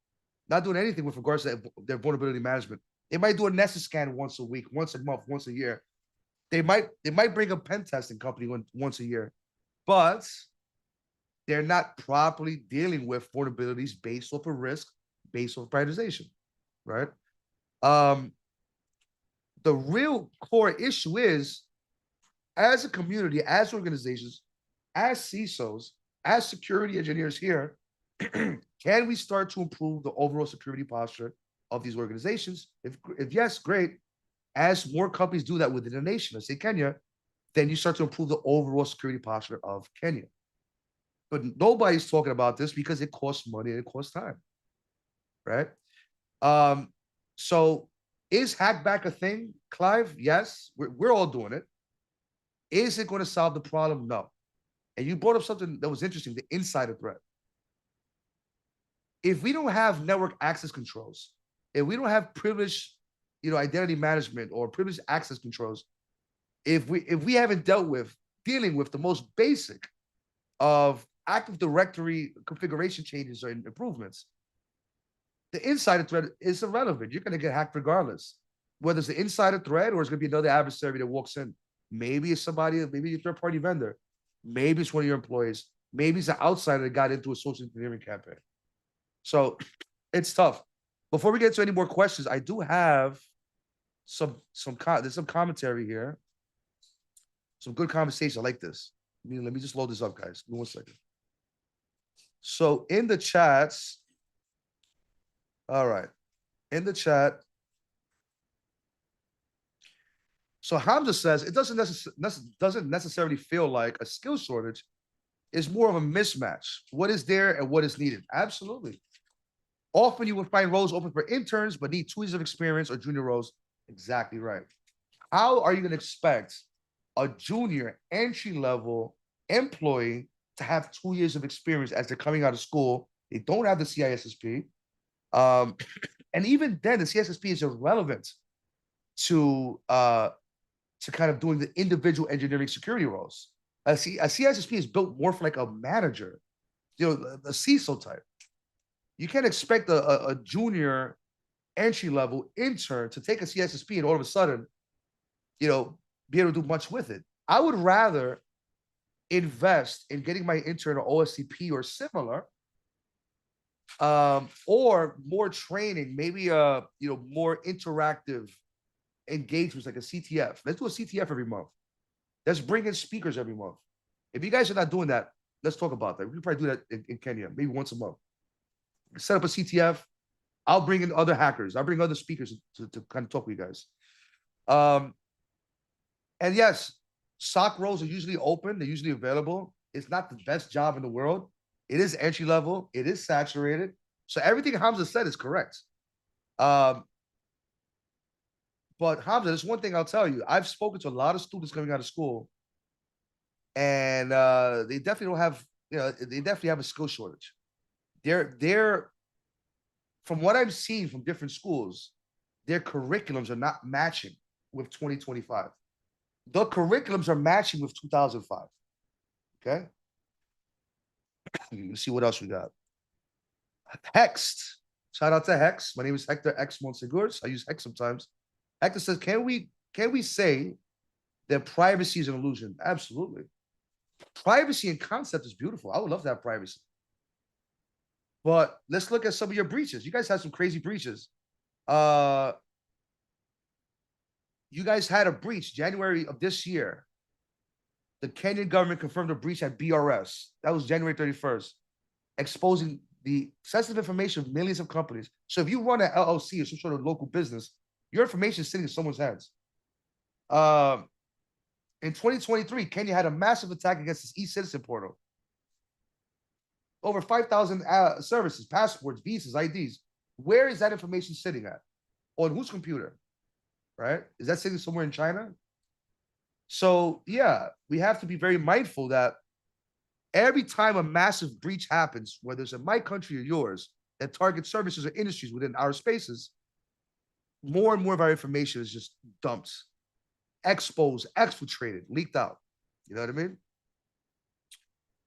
Not doing anything with regards to their vulnerability management. They might do a Nessa scan once a week, once a month, once a year. They might bring a pen testing company once a year, but they're not properly dealing with vulnerabilities based off of risk, based off prioritization, right? The real core issue is, as a community, as organizations, as CISOs, as security engineers here, can we start to improve the overall security posture of these organizations? If yes, great. As more companies do that within a nation, let's say Kenya, then you start to improve the overall security posture of Kenya. But nobody's talking about this because it costs money and it costs time, right? So is hackback a thing, Clive? Yes, we're all doing it. Is it going to solve the problem? No. And you brought up something that was interesting, the insider threat. If we don't have network access controls, if we don't have privileged, identity management or privileged access controls, if we haven't dealing with the most basic of Active Directory configuration changes or improvements, the insider threat is irrelevant. You're going to get hacked regardless, whether it's the insider threat or it's going to be another adversary that walks in. Maybe it's somebody, maybe a third-party vendor, maybe it's one of your employees, maybe it's an outsider that got into a social engineering campaign. So it's tough. Before we get to any more questions, I do have there's some commentary here, some good conversation. I like this. Let me just load this up, guys. Give me 1 second. So in the chats, all right, in the chat. So Hamza says it doesn't necessarily feel like a skill shortage. It's more of a mismatch. What is there and what is needed? Absolutely. Often you will find roles open for interns, but need 2 years of experience or junior roles. Exactly right. How are you going to expect a junior entry-level employee to have 2 years of experience as they're coming out of school? They don't have the CISSP. And even then, the CISSP is irrelevant to kind of doing the individual engineering security roles. A CISSP is built more for like a manager, a CISO type. You can't expect a junior entry-level intern to take a CISSP and all of a sudden, be able to do much with it. I would rather invest in getting my intern an OSCP or similar, or more training, maybe more interactive engagements like a CTF. Let's do a CTF every month. Let's bring in speakers every month. If you guys are not doing that, let's talk about that. We can probably do that in Kenya, maybe once a month. Set up a CTF. I'll bring in other hackers. I'll bring other speakers to kind of talk with you guys. And yes, SOC roles are usually open. They're usually available. It's not the best job in the world. It is entry level. It is saturated. So everything Hamza said is correct. But Hamza, there's one thing I'll tell you. I've spoken to a lot of students coming out of school, and they definitely don't have, they definitely have a skill shortage. They're from what I've seen from different schools, their curriculums are not matching with 2025. The curriculums are matching with 2005. Okay. Let's see what else we got. Hex. Shout out to Hex. My name is Hector X Monsegur. I use Hex sometimes. Hector says, can we say that privacy is an illusion? Absolutely. Privacy in concept is beautiful. I would love to have privacy. But let's look at some of your breaches. You guys had some crazy breaches. You guys had a breach January of this year. The Kenyan government confirmed a breach at BRS. That was January 31st, exposing the sensitive information of millions of companies. So if you run an LLC or some sort of local business, your information is sitting in someone's hands. In 2023, Kenya had a massive attack against this e-citizen portal. Over 5,000 services, passports, visas, IDs. Where is that information sitting at? On whose computer? Right? Is that sitting somewhere in China? So yeah, we have to be very mindful that every time a massive breach happens, whether it's in my country or yours, that targets services or industries within our spaces, more and more of our information is just dumped, exposed, exfiltrated, leaked out. You know what I mean?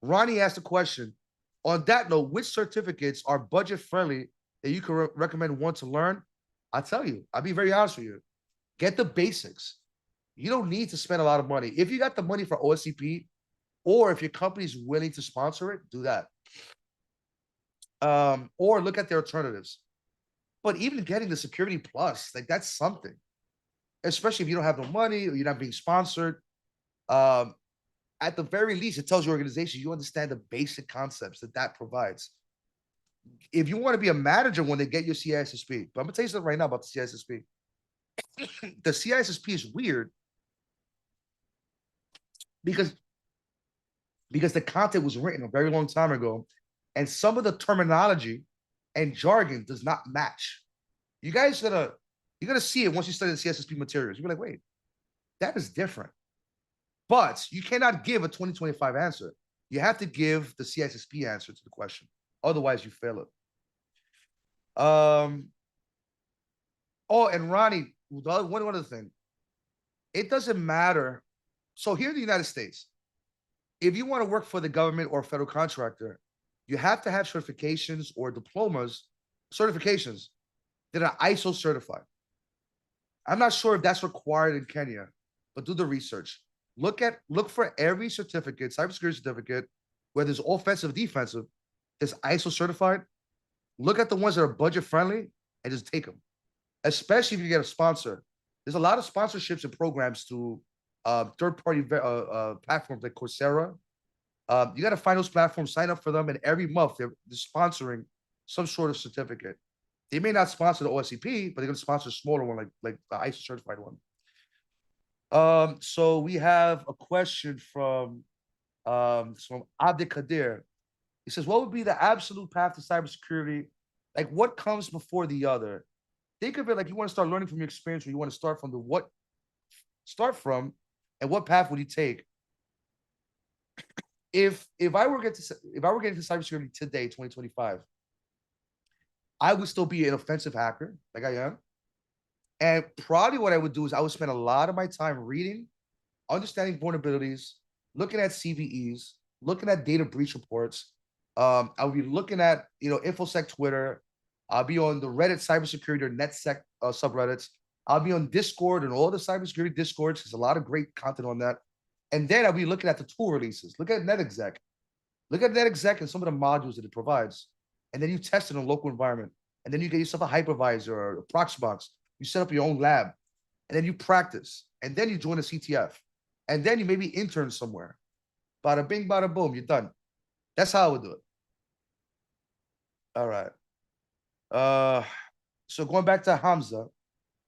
Ronnie asked a question. On that note, which certificates are budget friendly that you can recommend one to learn? I'll tell you, I'll be very honest with you. Get the basics. You don't need to spend a lot of money. If you got the money for OSCP, or if your company's willing to sponsor it, do that. Or look at the alternatives. But even getting the Security Plus, like that's something, especially if you don't have no money or you're not being sponsored. Um, at the very least, it tells your organization you understand the basic concepts that provides. If you want to be a manager when they get your CISSP, but I'm gonna tell you something right now about the CISSP. The CISSP is weird because the content was written a very long time ago, and some of the terminology and jargon does not match. You guys you're gonna see it once you study the CISSP materials. You're like, wait, that is different. But you cannot give a 2025 answer. You have to give the CISSP answer to the question. Otherwise, you fail it. Oh, and Ronnie, one other thing. It doesn't matter. So here in the United States, if you want to work for the government or a federal contractor, you have to have certifications or diplomas, certifications that are ISO certified. I'm not sure if that's required in Kenya, but do the research. Look for every certificate, cybersecurity certificate, whether it's offensive, defensive, that's ISO certified. Look at the ones that are budget friendly and just take them. Especially if you get a sponsor. There's a lot of sponsorships and programs to third-party platforms like Coursera. You got to find those platforms, sign up for them, and every month they're sponsoring some sort of certificate. They may not sponsor the OSCP, but they're going to sponsor a smaller one, like the ISO certified one. So we have a question from Abdi Kadir. He says, what would be the absolute path to cybersecurity? Like, what comes before the other? Think of it like you want to start learning from your experience, or you want to start from and what path would you take? If I were getting into cybersecurity today, 2025, I would still be an offensive hacker, like I am. And probably what I would do is I would spend a lot of my time reading, understanding vulnerabilities, looking at CVEs, looking at data breach reports. I would be looking at InfoSec Twitter. I'll be on the Reddit cybersecurity or NetSec subreddits. I'll be on Discord and all the cybersecurity Discords. There's a lot of great content on that. And then I'll be looking at the tool releases. Look at NetExec. Look at NetExec and some of the modules that it provides. And then you test it in a local environment. And then you get yourself a hypervisor or a proxy box. You set up your own lab. And then you practice. And then you join a CTF. And then you maybe intern somewhere. Bada bing, bada boom, you're done. That's how I would do it. All right. So going back to Hamza,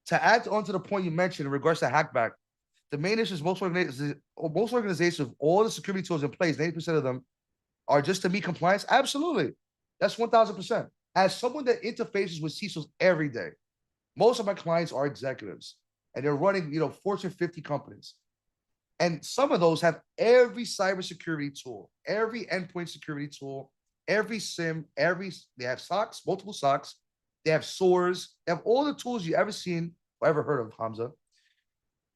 to add on to the point you mentioned in regards to hackback, the main issue is most organizations with all the security tools in place, 80% of them are just to meet compliance. Absolutely. That's 1000%. As someone that interfaces with CISOs every day, most of my clients are executives and they're running, Fortune 50 companies. And some of those have every cybersecurity tool, every endpoint security tool, every SIM, they have SOCs, multiple SOCs, they have SOARs, they have all the tools you ever seen or ever heard of, Hamza.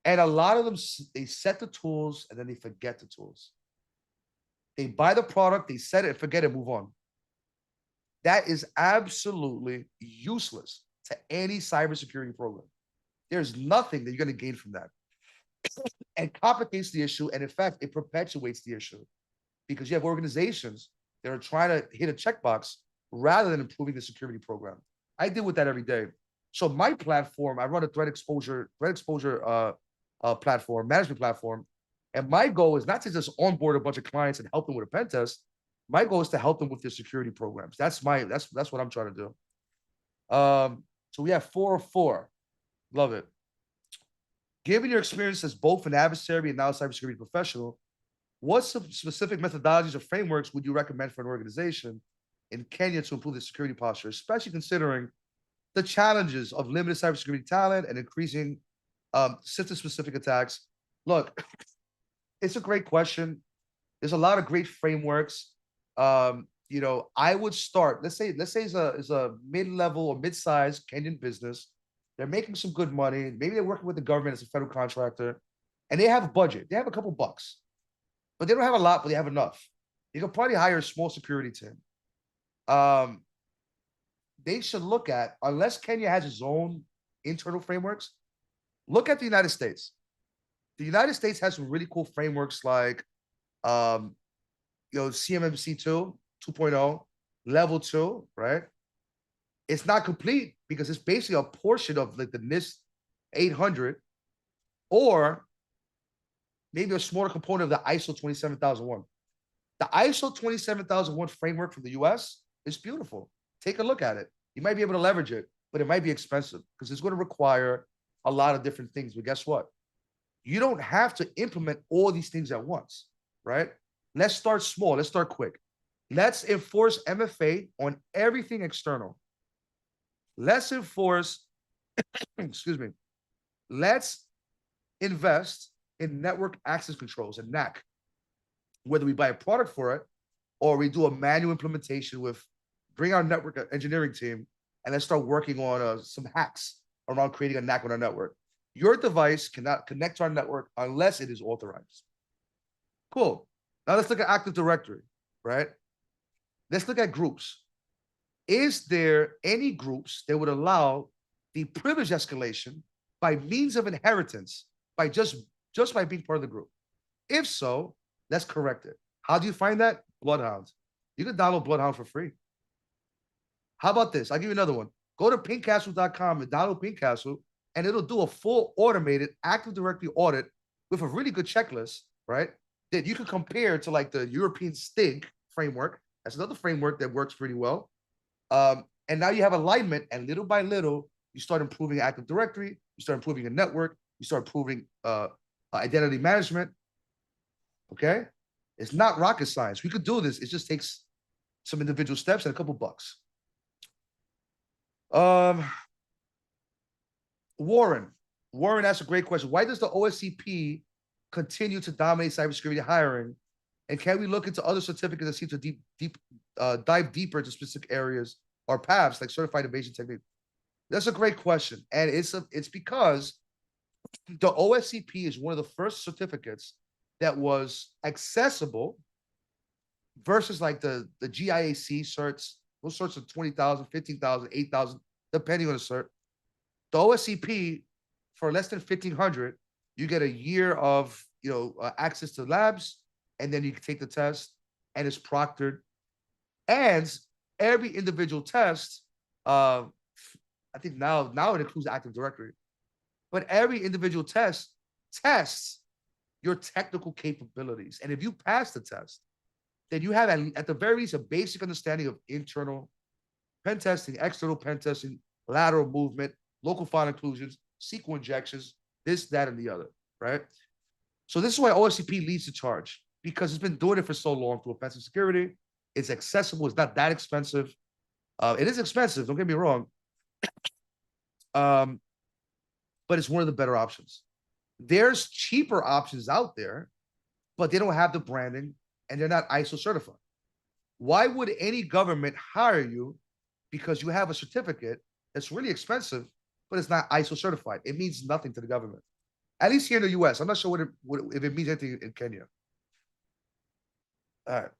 And a lot of them, they set the tools and then they forget the tools. They buy the product, they set it, forget it, move on. That is absolutely useless to any cybersecurity program. There's nothing that you're going to gain from that. And complicates the issue. And in fact, it perpetuates the issue because you have organizations that are trying to hit a checkbox rather than improving the security program. I deal with that every day. So my platform, I run a threat exposure platform, management platform. And my goal is not to just onboard a bunch of clients and help them with a pen test. My goal is to help them with their security programs. That's what I'm trying to do. So we have 404. Love it. Given your experience as both an adversary and now a cybersecurity professional, what specific methodologies or frameworks would you recommend for an organization in Kenya to improve the security posture, especially considering the challenges of limited cybersecurity talent and increasing system-specific attacks? Look, it's a great question. There's a lot of great frameworks. I would start. Let's say it's a mid-level or mid-sized Kenyan business. They're making some good money. Maybe they're working with the government as a federal contractor, and they have a budget. They have a couple bucks. but they don't have a lot, but they have enough. You can probably hire a small security team. They should look at, unless Kenya has its own internal frameworks, look at the United States. The United States has some really cool frameworks like, CMMC 2.0, level 2, right? It's not complete because it's basically a portion of like the NIST 800 or maybe a smaller component of the ISO 27001. The ISO 27001 framework from the US is beautiful. Take a look at it. You might be able to leverage it, but it might be expensive because it's going to require a lot of different things. But guess what? You don't have to implement all these things at once, right? Let's start small. Let's start quick. Let's enforce MFA on everything external. Let's enforce, excuse me, let's invest in network access controls and NAC, whether we buy a product for it or we do a manual implementation with, bring our network engineering team and let's start working on some hacks around creating a NAC on our network. Your device cannot connect to our network unless it is authorized. Cool. Now let's look at Active Directory, right? Let's look at groups. Is there any groups that would allow the privilege escalation by means of inheritance by just by being part of the group? If so, let's correct it. How do you find that? Bloodhound. You can download Bloodhound for free. How about this? I'll give you another one. Go to pinkcastle.com and download Pinkcastle, and it'll do a full automated Active Directory audit with a really good checklist, right? That you can compare to like the European STIG framework. That's another framework that works pretty well. And now you have alignment, and little by little, you start improving Active Directory, you start improving your network, you start improving identity management. Okay? It's not rocket science. We could do this. It just takes some individual steps and a couple bucks. Warren asked a great question. Why does the OSCP continue to dominate cybersecurity hiring? And can we look into other certificates that seem to dive deeper into specific areas or paths like certified invasion technique? That's a great question. And it's because the OSCP is one of the first certificates that was accessible versus like the GIAC certs. Those certs are 20,000, 15,000, 8,000, depending on the cert. The OSCP, for less than 1,500, you get a year of access to labs, and then you can take the test, and it's proctored. And every individual test, I think now it includes Active Directory, but every individual test tests your technical capabilities. And if you pass the test, then you have at the very least a basic understanding of internal pen testing, external pen testing, lateral movement, local file inclusions, SQL injections, this, that, and the other, right? So this is why OSCP leads the charge, because it's been doing it for so long through offensive security. It's accessible. It's not that expensive. It is expensive, don't get me wrong. But it's one of the better options. There's cheaper options out there, but they don't have the branding and they're not ISO certified. Why would any government hire you because you have a certificate that's really expensive, but it's not ISO certified? It means nothing to the government. At least here in the US. I'm not sure if it means anything in Kenya. All right.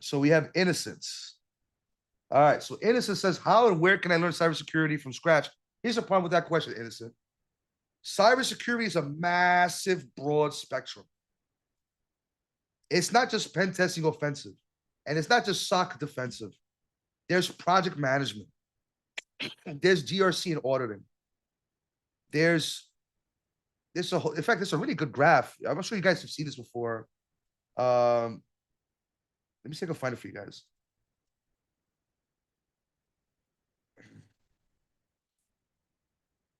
So we have Innocence. All right. So Innocent says, how and where can I learn cybersecurity from scratch? Here's the problem with that question, Innocent. Cybersecurity is a massive, broad spectrum. It's not just pen testing offensive, and it's not just SOC defensive. There's project management. There's GRC and auditing. In fact, there's a really good graph. I'm sure you guys have seen this before. Let me see if I can find it for you guys.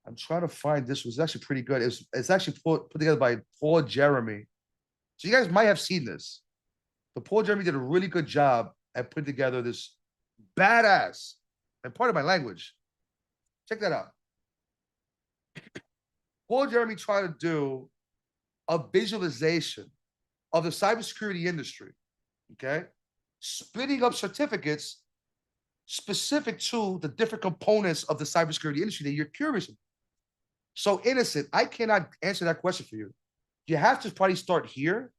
I'm trying to find this. It was actually pretty good. It's actually put together by Paul Jeremy. So you guys might have seen this. But Paul Jeremy did a really good job at putting together this badass, and part of my language. Check that out. Paul Jeremy tried to do a visualization of the cybersecurity industry, okay? Splitting up certificates specific to the different components of the cybersecurity industry that you're curious about. So Innocent, I cannot answer that question for you you have to probably start here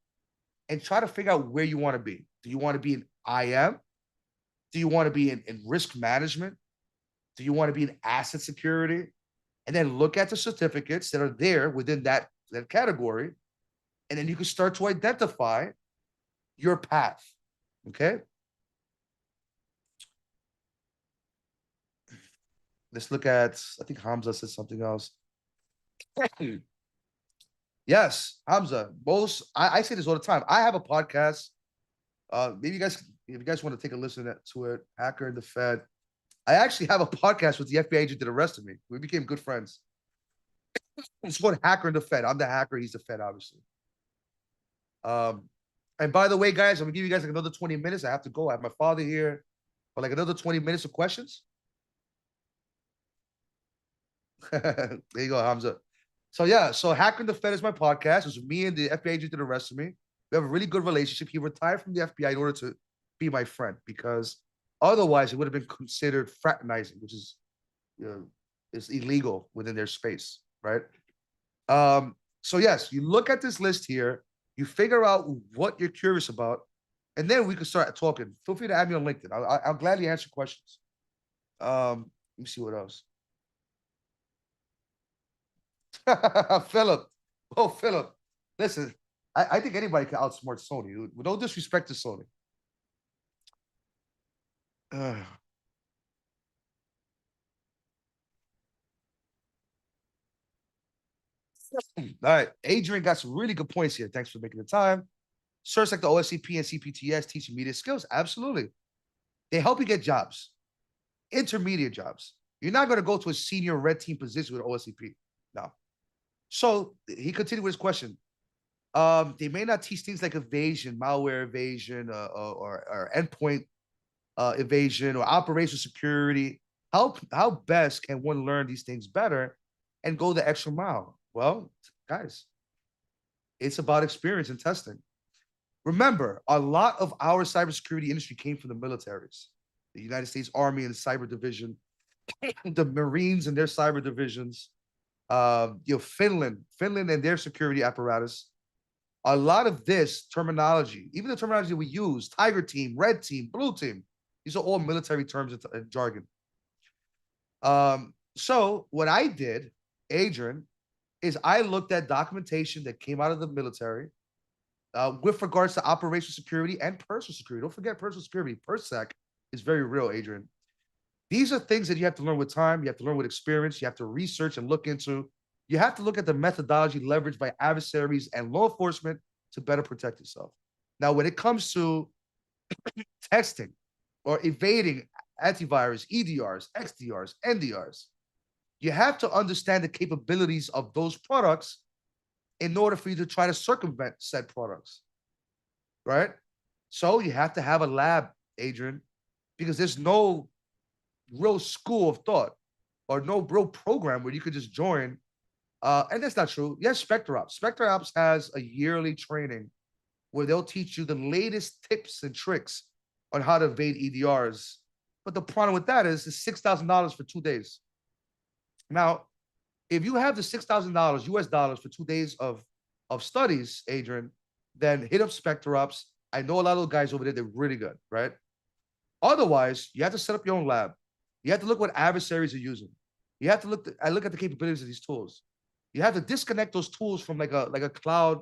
and try to figure out where you want to be. Do you want to be in IM? Do you want to be in risk management? Do you want to be in asset security? And then look at the certificates that are there within that category. And then you can start to identify your path. Okay. Let's look at, I think Hamza said something else. Yes, Hamza. I say this all the time. I have a podcast. Maybe you guys, if you guys want to take a listen to it, Hacker and the Fed. I actually have a podcast with the FBI agent that arrested me. We became good friends. It's called Hacker and the Fed. I'm the hacker. He's the Fed, obviously. And by the way, guys, I'm gonna give you guys like another 20 minutes. I have to go. I have my father here for like another 20 minutes of questions. There you go, Hamza. So yeah, so Hacker and the Fed is my podcast. It was me and the FBI agent that arrested me. We have a really good relationship. He retired from the FBI in order to be my friend because otherwise it would have been considered fraternizing, which is, you know, is illegal within their space, right? So yes, you look at this list here, you figure out what you're curious about, and then we can start talking. Feel free to add me on LinkedIn. I'll gladly answer questions. Let me see what else. Philip. Oh, Philip. Listen, I think anybody can outsmart Sony. With no disrespect to Sony. All right. Adrian got some really good points here. Thanks for making the time. Certs like the OSCP and CPTS teach you media skills. Absolutely. They help you get jobs, intermediate jobs. You're not going to go to a senior red team position with OSCP. No. So he continued with his question. They may not teach things like evasion, malware evasion, or endpoint evasion, or operational security. How best can one learn these things better and go the extra mile? Well, guys, it's about experience and testing. Remember, a lot of our cybersecurity industry came from the militaries, the United States Army and the Cyber Division, the Marines and their cyber divisions, Finland and their security apparatus. A lot of this terminology, even the terminology we use, Tiger Team, Red Team, Blue Team, these are all military terms and jargon. So what I did, Adrian, is I looked at documentation that came out of the military with regards to operational security and personal security. Don't forget personal security. PERSEC is very real, Adrian. These are things that you have to learn with time. You have to learn with experience. You have to research and look into. You have to look at the methodology leveraged by adversaries and law enforcement to better protect yourself. Now, when it comes to testing or evading antivirus, EDRs, XDRs, NDRs, you have to understand the capabilities of those products in order for you to try to circumvent said products, right? So you have to have a lab, Adrian, because there's no real school of thought or no real program where you could just join. And that's not true. Yes, SpectreOps. SpectreOps has a yearly training where they'll teach you the latest tips and tricks on how to evade EDRs. But the problem with that is it's $6,000 for 2 days. Now, if you have the $6,000 US dollars for 2 days of studies, Adrian, then hit up SpectreOps. I know a lot of those guys over there, they're really good, right? Otherwise, you have to set up your own lab. You have to look what adversaries are using. You have to look at the capabilities of these tools. You have to disconnect those tools from like a cloud,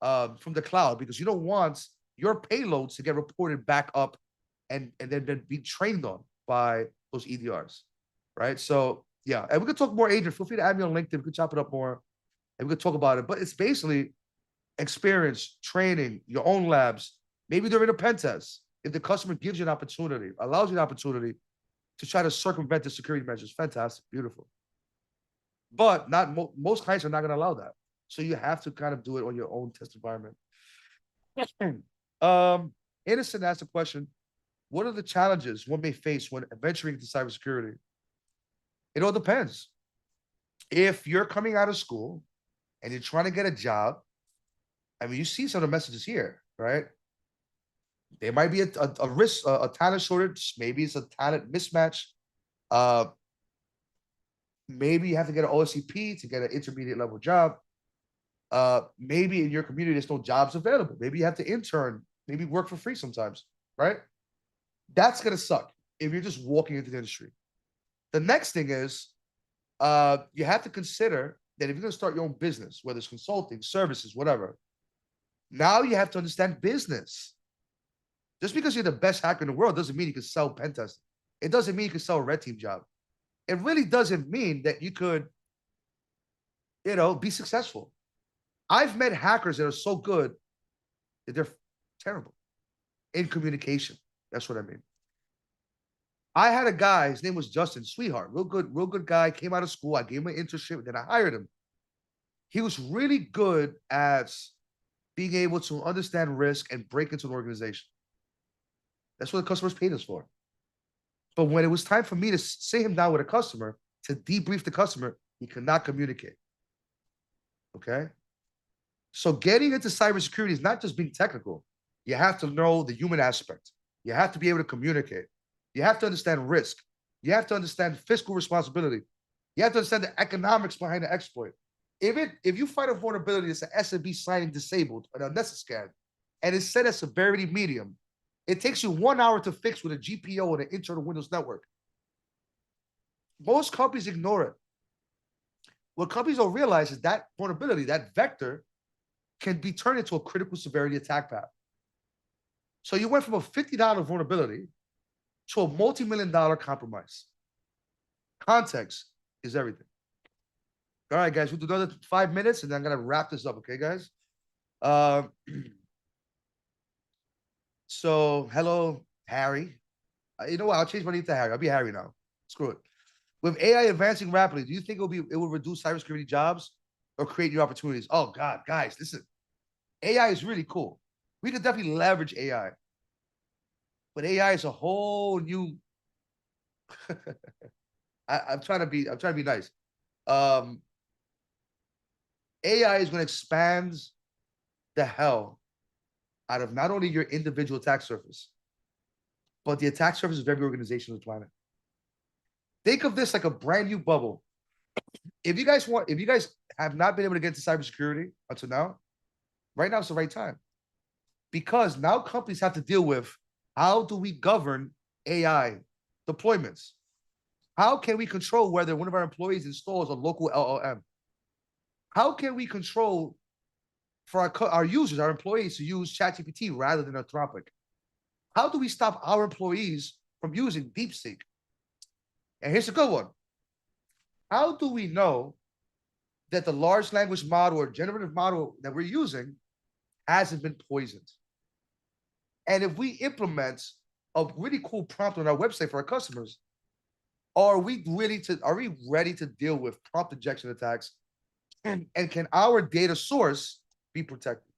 from the cloud, because you don't want your payloads to get reported back up and then be trained on by those EDRs, right? So yeah, and we could talk more, Adrian. Feel free to add me on LinkedIn. We could chop it up more, and we could talk about it. But it's basically experience, training, your own labs. Maybe during a pen test, if the customer gives you an opportunity, allows you an opportunity to try to circumvent the security measures, fantastic, beautiful. But not most clients are not going to allow that. So you have to kind of do it on your own test environment. Innocent asked a question: what are the challenges one may face when venturing into cybersecurity? It all depends. If you're coming out of school and you're trying to get a job, I mean, you see some of the messages here, right? There might be a risk, a talent shortage. Maybe it's a talent mismatch. Maybe you have to get an OSCP to get an intermediate level job. Maybe in your community, there's no jobs available. Maybe you have to intern, maybe work for free sometimes, right? That's going to suck if you're just walking into the industry. The next thing is you have to consider that if you're going to start your own business, whether it's consulting, services, whatever, now you have to understand business. Just because you're the best hacker in the world doesn't mean you can sell pen testing. It doesn't mean you can sell a red team job. It really doesn't mean that you could, be successful. I've met hackers that are so good that they're terrible in communication. That's what I mean. I had a guy, his name was Justin, sweetheart, real good guy, came out of school. I gave him an internship, then I hired him. He was really good at being able to understand risk and break into an organization. That's what the customers paid us for. But when it was time for me to sit him down with a customer to debrief the customer, he could not communicate. Okay? So getting into cybersecurity is not just being technical. You have to know the human aspect. You have to be able to communicate. You have to understand risk. You have to understand fiscal responsibility. You have to understand the economics behind the exploit. If you find a vulnerability that's an SMB signing disabled or a scan, and it's set as severity medium, it takes you 1 hour to fix with a GPO or an internal Windows network. Most companies ignore it. What companies don't realize is that vulnerability, that vector, can be turned into a critical severity attack path. So you went from a $50 vulnerability to a multi-million-dollar compromise. Context is everything. All right, guys, we'll do another 5 minutes, and then I'm going to wrap this up, okay, guys? So, hello, Harry. You know what? I'll change my name to Harry. I'll be Harry now. Screw it. With AI advancing rapidly, do you think it will reduce cybersecurity jobs or create new opportunities? Oh, God, guys, listen. AI is really cool. We could definitely leverage AI. But AI is a whole new. I'm trying to be nice. AI is going to expand the hell out of not only your individual attack surface, but the attack surface of every organization on the planet. Think of this like a brand new bubble. If you guys have not been able to get into cybersecurity until now, right now is the right time. Because now companies have to deal with, how do we govern AI deployments? How can we control whether one of our employees installs a local LLM? How can we control for our users, our employees, to use ChatGPT rather than Anthropic? How do we stop our employees from using DeepSeek? And here's a good one. How do we know that the large language model or generative model that we're using hasn't been poisoned? And if we implement a really cool prompt on our website for our customers, are we ready to deal with prompt injection attacks? And can our data source be protected?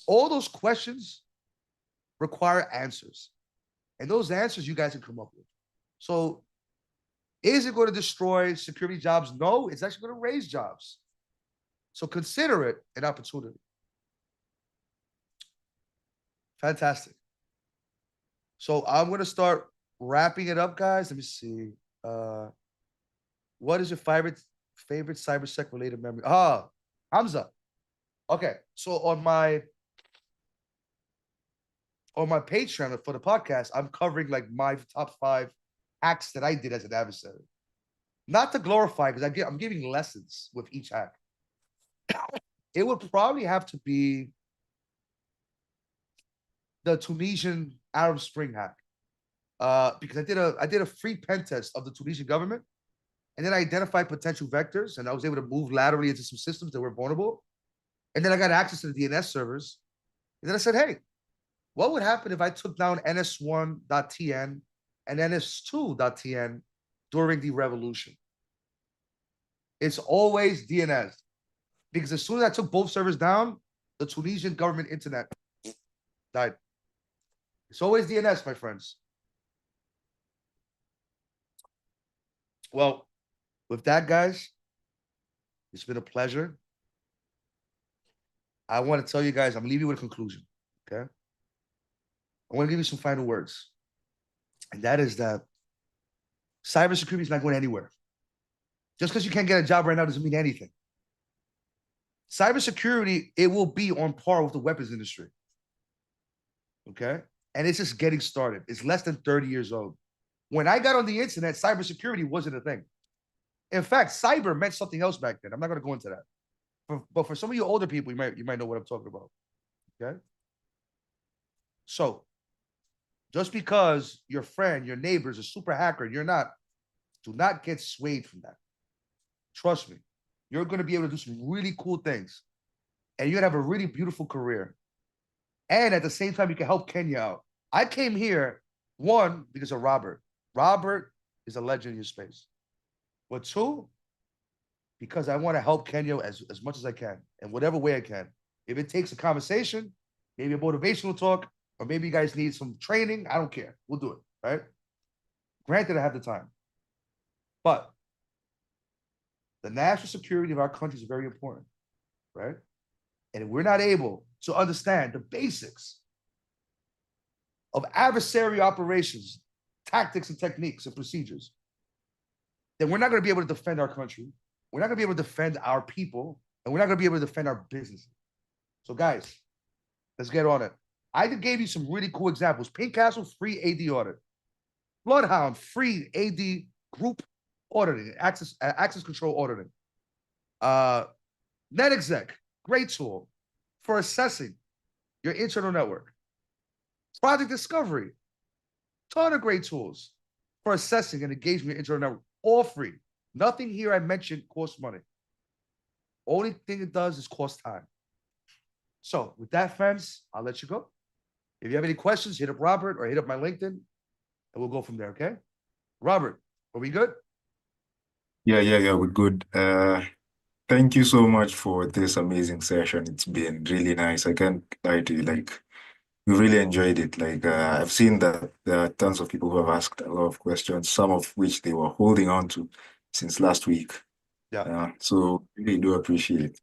All those questions require answers. And those answers you guys can come up with. So is it going to destroy security jobs? No, it's actually going to raise jobs. So consider it an opportunity. Fantastic. So I'm going to start wrapping it up, guys. Let me see. What is your favorite cybersec related memory? Hamza. Okay, so on my Patreon for the podcast, I'm covering like my top 5 hacks that I did as an adversary. Not to glorify, because I'm giving lessons with each hack. It would probably have to be the Tunisian Arab Spring hack, because I did a free pen test of the Tunisian government, and then I identified potential vectors, and I was able to move laterally into some systems that were vulnerable, and then I got access to the DNS servers, and then I said, hey, what would happen if I took down NS1.tn and NS2.tn during the revolution? It's always DNS, because as soon as I took both servers down, the Tunisian government internet died. It's always DNS, my friends. Well, with that, guys, it's been a pleasure. I want to tell you guys, I'm leaving you with a conclusion, okay? I want to give you some final words. And that is that cybersecurity is not going anywhere. Just because you can't get a job right now doesn't mean anything. Cybersecurity, it will be on par with the weapons industry. Okay. And it's just getting started. It's less than 30 years old. When I got on the internet, cybersecurity wasn't a thing. In fact, cyber meant something else back then. I'm not going to go into that. But for some of you older people, you might know what I'm talking about. Okay. So just because your friend, your neighbor is a super hacker and you're not, do not get swayed from that. Trust me, you're going to be able to do some really cool things and you're going to have a really beautiful career. And at the same time, you can help Kenya out. I came here, one, because of Robert. Robert is a legend in your space. But two, because I want to help Kenya as much as I can in whatever way I can. If it takes a conversation, maybe a motivational talk, or maybe you guys need some training, I don't care. We'll do it, right? Granted, I have the time. But the national security of our country is very important, right? And if we're not able to understand the basics of adversary operations, tactics and techniques and procedures, then we're not going to be able to defend our country. We're not going to be able to defend our people, and we're not going to be able to defend our businesses. So guys, let's get on it. I gave you some really cool examples. Pink Castle, free AD audit. Bloodhound, free AD group auditing, access control auditing. NetExec, great tool for assessing your internal network. Project Discovery, ton of great tools for assessing and engaging your internal network, all free. Nothing here I mentioned costs money. Only thing it does is cost time. So with that, friends, I'll let you go. If you have any questions, hit up Robert or hit up my LinkedIn, and we'll go from there, okay? Robert, are we good? Yeah, we're good. Thank you so much for this amazing session. It's been really nice. I can't lie to you, like, we really enjoyed it. Like, I've seen that there are tons of people who have asked a lot of questions, some of which they were holding on to since last week. Yeah. So really do appreciate it.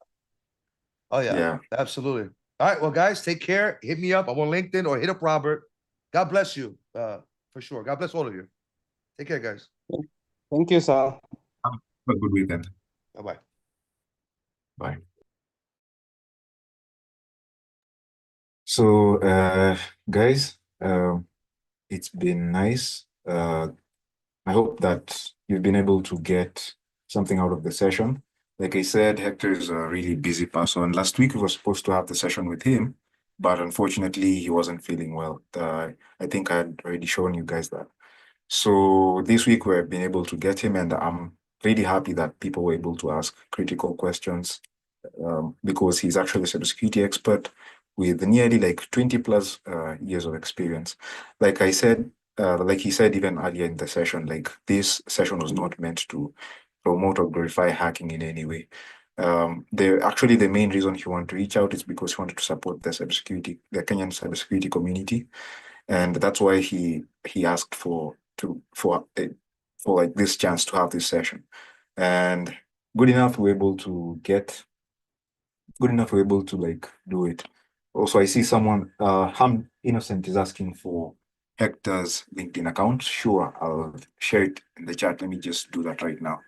Oh, yeah. Absolutely. All right, well, guys, take care. Hit me up. I'm on LinkedIn or hit up Robert. God bless you, for sure. God bless all of you. Take care, guys. Thank you, sir. Have a good weekend. Bye-bye. Bye. So, guys, it's been nice. I hope that you've been able to get something out of the session. Like I said, Hector is a really busy person. Last week, we were supposed to have the session with him, but unfortunately, he wasn't feeling well. I think I had already shown you guys that. So this week, we've been able to get him, and I'm really happy that people were able to ask critical questions because he's actually a cybersecurity expert with nearly like 20 plus years of experience. Like I said, like he said even earlier in the session, like this session was not meant to promote or glorify hacking in any way. Actually, the main reason he wanted to reach out is because he wanted to support the Kenyan cybersecurity community, and that's why he asked for like this chance to have this session. And good enough we're able to like do it. Also, I see someone, Ham Innocent is asking for Hector's LinkedIn account. Sure, I'll share it in the chat. Let me just do that right now.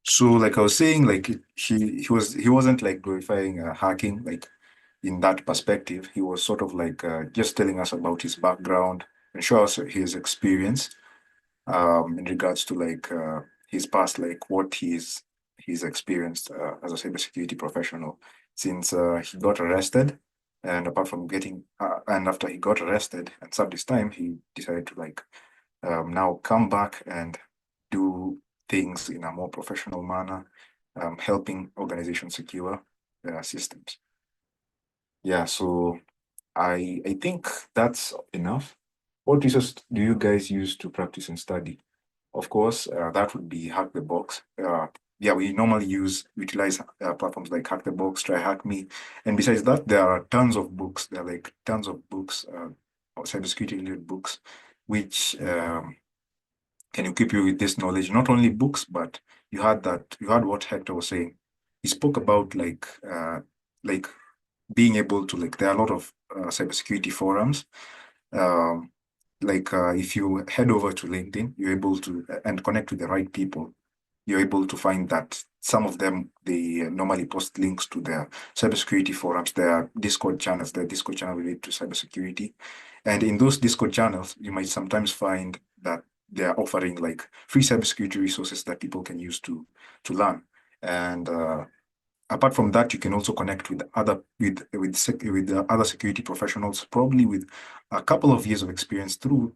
So, like I was saying, like he wasn't like glorifying hacking, like in that perspective. He was sort of like just telling us about his background and show us his experience in regards to like his past, like what he's experienced as a cybersecurity professional since he got arrested. And apart from getting, and after he got arrested and served his time, he decided to like now come back and do things in a more professional manner, helping organizations secure their systems. Yeah, so I think that's enough. What resources do you guys use to practice and study? Of course, that would be Hack the Box. Yeah, we normally utilize platforms like Hack the Box, Try Hack Me. And besides that, there are tons of books. There are like tons of books, or cybersecurity related books, which can equip you with this knowledge. Not only books, but you heard what Hector was saying. He spoke about like being able to like, there are a lot of cybersecurity forums. If you head over to LinkedIn, you're able to and connect with the right people, you're able to find that some of them, they normally post links to their cybersecurity forums, their Discord channels, their Discord channel related to cybersecurity. And in those Discord channels, you might sometimes find that they are offering like free cybersecurity resources that people can use to learn. And apart from that, you can also connect with other other security professionals, probably with a couple of years of experience through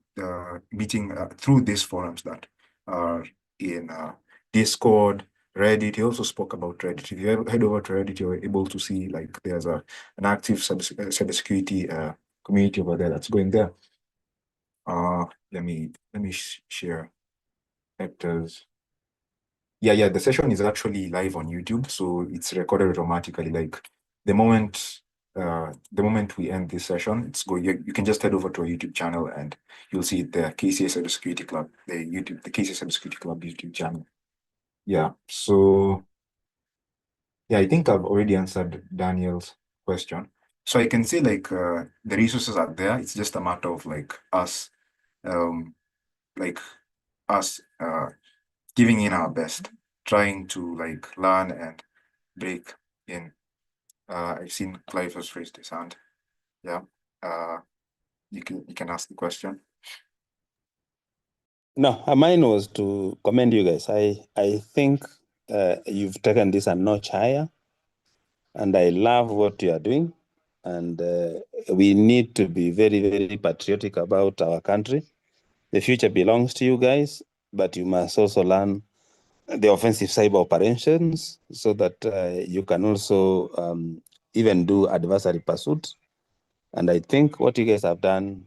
meeting through these forums that are in Discord, Reddit. He also spoke about Reddit. If you head over to Reddit, you're able to see like there's an active cybersecurity community over there that's going there. Let me share Hector's. Yeah, the session is actually live on YouTube, so it's recorded automatically. Like the moment we end this session, it's going. You can just head over to our YouTube channel and you'll see the KCA Cybersecurity Club, the KCA Cybersecurity Club YouTube channel. Yeah, so yeah, I think I've already answered Daniel's question. So I can say like the resources are there. It's just a matter of like us giving in our best, trying to like learn and break in. I've seen Clive has raised his hand. Yeah. You can ask the question. No, mine was to commend you guys. I think you've taken this a notch higher, and I love what you are doing. And we need to be very, very patriotic about our country. The future belongs to you guys, but you must also learn the offensive cyber operations so that you can also even do adversary pursuit. And I think what you guys have done,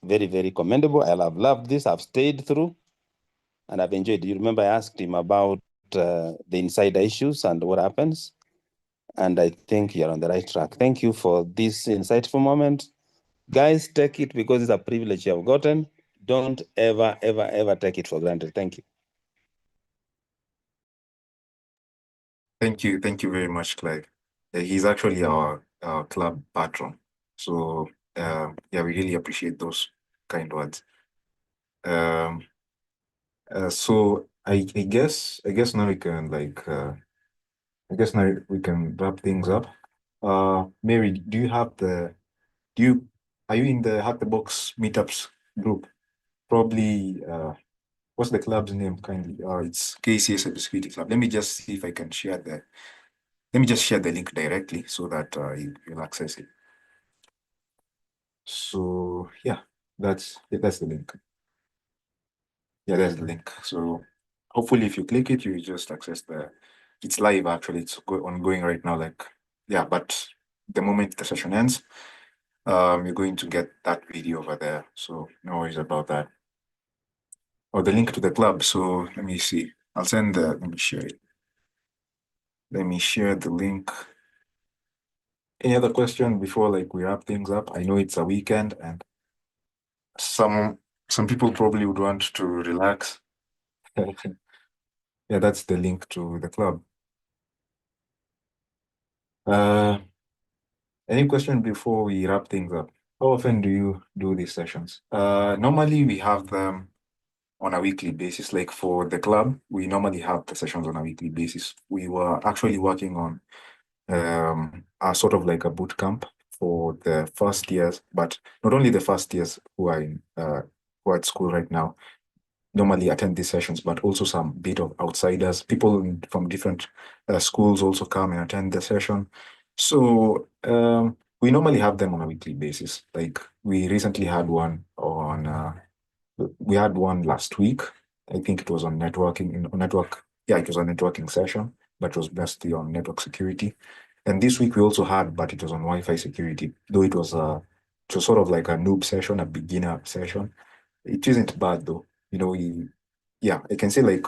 very, very commendable. I have loved this. I've stayed through and I've enjoyed. You remember I asked him about the insider issues and what happens. And I think you're on the right track. Thank you for this insightful moment. Guys, take it because it's a privilege you have gotten. Don't ever, ever, ever take it for granted. Thank you. Thank you very much, Clive. He's actually our club patron. So yeah, we really appreciate those kind words. So I guess now we can like I guess now we can wrap things up. Mary, are you in the Hack the Box meetups group? Probably what's the club's name kindly? It's KCA Cybersecurity Club. Let me just see if I can share the link directly so that you'll access it. So yeah, that's the link. Yeah, there's the link. So hopefully if you click it, you just access it's live actually. It's ongoing right now. Like, yeah, but the moment the session ends, you're going to get that video over there. So no worries about that. Or the link to the club. So let me see. I'll send let me share it. Let me share the link. Any other question before like we wrap things up? I know it's a weekend and some people probably would want to relax. Yeah, that's the link to the club. Any question before we wrap things up? How often do you do these sessions? Normally we have them on a weekly basis. Like for the club, we normally have the sessions on a weekly basis. We were actually working on a sort of like a boot camp for the first years, but not only the first years who are at school right now normally attend these sessions, but also some bit of outsiders, people from different schools also come and attend the session. So we normally have them on a weekly basis. Like we recently had one we had one last week. I think it was on networking, Yeah, it was a networking session, but it was mostly on network security. And this week we also had, but it was on Wi-Fi security, though it was sort of like a noob session, a beginner session. It isn't bad though. You know, I can say like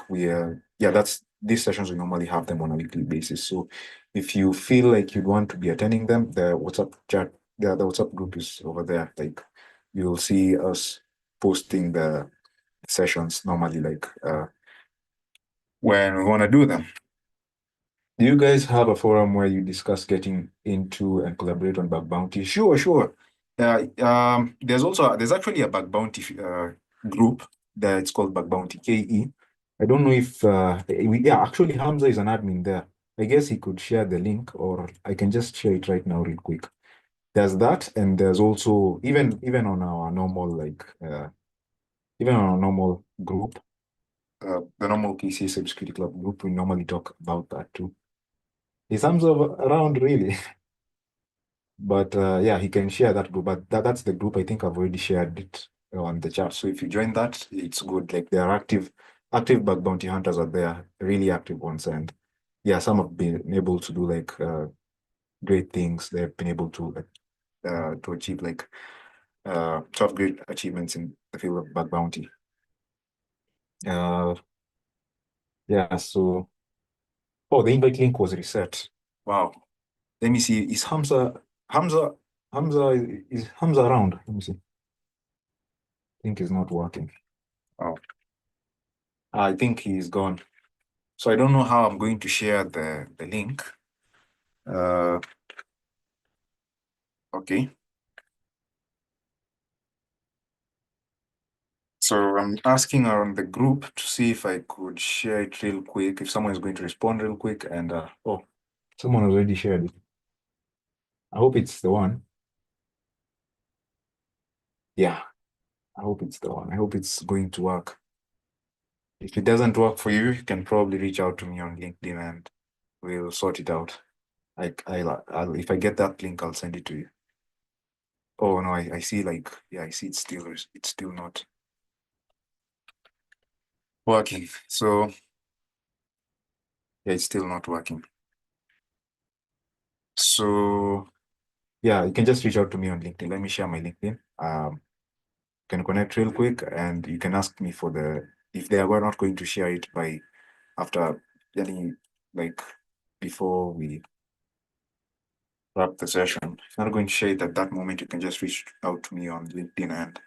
these sessions, we normally have them on a weekly basis. So if you feel like you'd want to be attending them, the WhatsApp chat, the WhatsApp group is over there. Like you'll see us posting the sessions normally, like when we want to do them. Do you guys have a forum where you discuss getting into and collaborate on bug bounty? Sure. There's actually a bug bounty group that it's called Bug Bounty KE. I don't know if actually Hamza is an admin there. I guess he could share the link, or I can just share it right now real quick. There's that, and there's also even on our normal even on our normal group, the normal KCA Cybersecurity Club group, we normally talk about that too. Is Hamza around really? But yeah, he can share that group. But that's the group. I think I've already shared it on the chat. So if you join that, it's good. Like there are active bug bounty hunters are there, really active ones, and yeah, some have been able to do like great things. They've been able to achieve like to have great achievements in the field of bug bounty. Yeah. So, oh, the invite link was reset. Wow. Let me see. Is Hamza is Hamza around? Let me see. I think he's not working. Oh, I think he's gone. So I don't know how I'm going to share the link. Okay. So I'm asking around the group to see if I could share it real quick, if someone is going to respond real quick. And oh, someone has already shared it. I hope it's the one. Yeah, I hope it's the one. I hope it's going to work. If it doesn't work for you, you can probably reach out to me on LinkedIn and we'll sort it out. I'll if I get that link, I'll send it to you. Oh no, I see like, yeah, I see it's still not working. So yeah, it's still not working. So yeah, you can just reach out to me on LinkedIn. Let me share my LinkedIn. Can connect real quick and you can ask me for if they were not going to share it by after any like before we wrap the session. If you're not going to share it at that moment, you can just reach out to me on LinkedIn and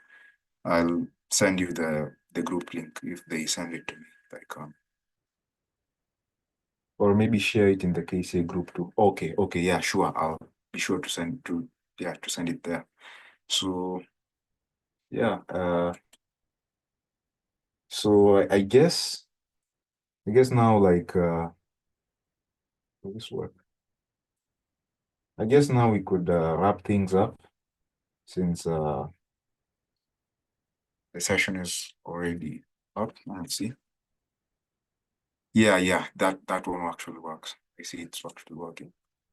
I'll send you the group link if they send it to me. Like or maybe share it in the KCA group too. Okay, yeah, sure. I'll be sure to send it there. So yeah, so I guess now like will this work? I guess now we could wrap things up since the session is already up. Let's see. Yeah, that one actually works. I see it's actually working.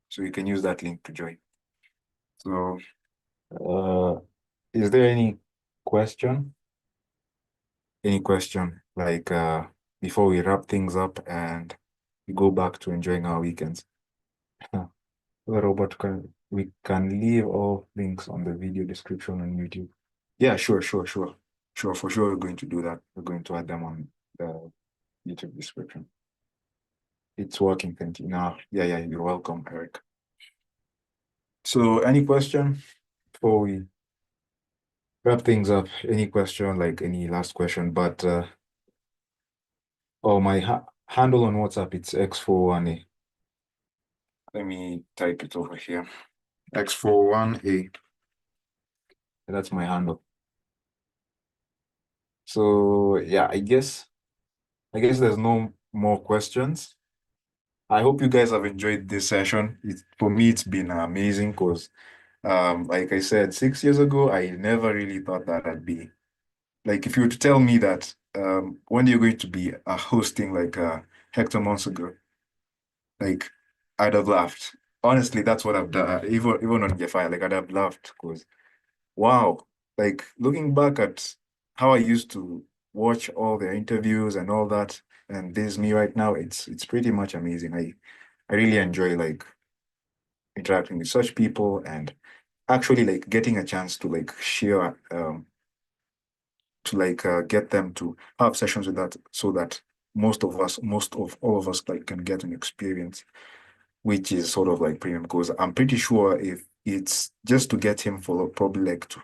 So you can use that link to join. So is there any question? Any question like before we wrap things up and we go back to enjoying our weekends? Robert, we can leave all links on the video description on YouTube. Yeah, sure, for sure. We're going to do that. We're going to add them on the YouTube description. It's working, thank you. Now, yeah, you're welcome, Eric. So any question before we wrap things up? Any question, like any last question? But oh, my handle on WhatsApp, it's X41A. Let me type it over here. X41A. That's my handle. So yeah, I guess there's no more questions. I hope you guys have enjoyed this session. For me, it's been amazing because, like I said, 6 years ago, I never really thought that I'd be like, if you were to tell me that when you're going to be hosting like Hector Monsegur, like I'd have laughed. Honestly, that's what I've done. Even on Jaffa, like I'd have laughed because wow, like looking back at how I used to watch all their interviews and all that, and this me right now, it's pretty much amazing. I really enjoy like interacting with such people and actually like getting a chance to like share to like get them to have sessions with that so that most of all of us like can get an experience, which is sort of like premium because I'm pretty sure if it's just to get him for probably like to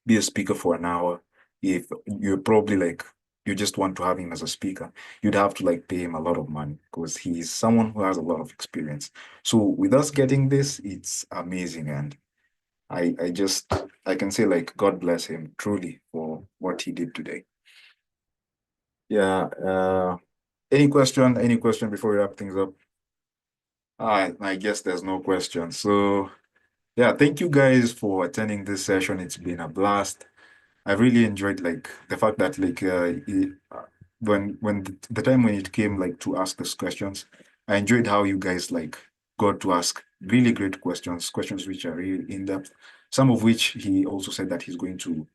be a speaker for an hour, if you're probably like you just want to have him as a speaker, you'd have to like pay him a lot of money because he's someone who has a lot of experience. So with us getting this, it's amazing. And I can say like God bless him truly for what he did today. Yeah. Any question before we wrap things up? I guess there's no question. So yeah, thank you guys for attending this session. It's been a blast. I really enjoyed like the fact that like when the time when it came like to ask us questions, I enjoyed how you guys like got to ask really great questions, questions which are really in depth. Some of which he also said that he's going to.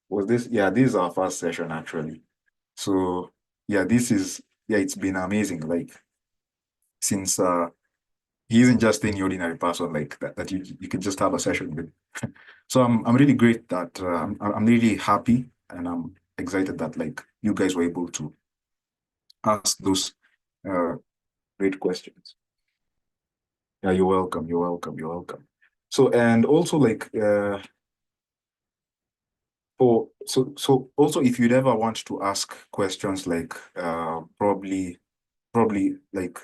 Was this? Yeah, this is our first session actually. So yeah, it's been amazing. Like since he isn't just any ordinary person like that you can just have a session with. So I'm really great that I'm really happy and I'm excited that like you guys were able to ask those uh, great questions. Yeah, you're welcome. You're welcome. You're welcome. So and also like so also if you'd ever want to ask questions like probably like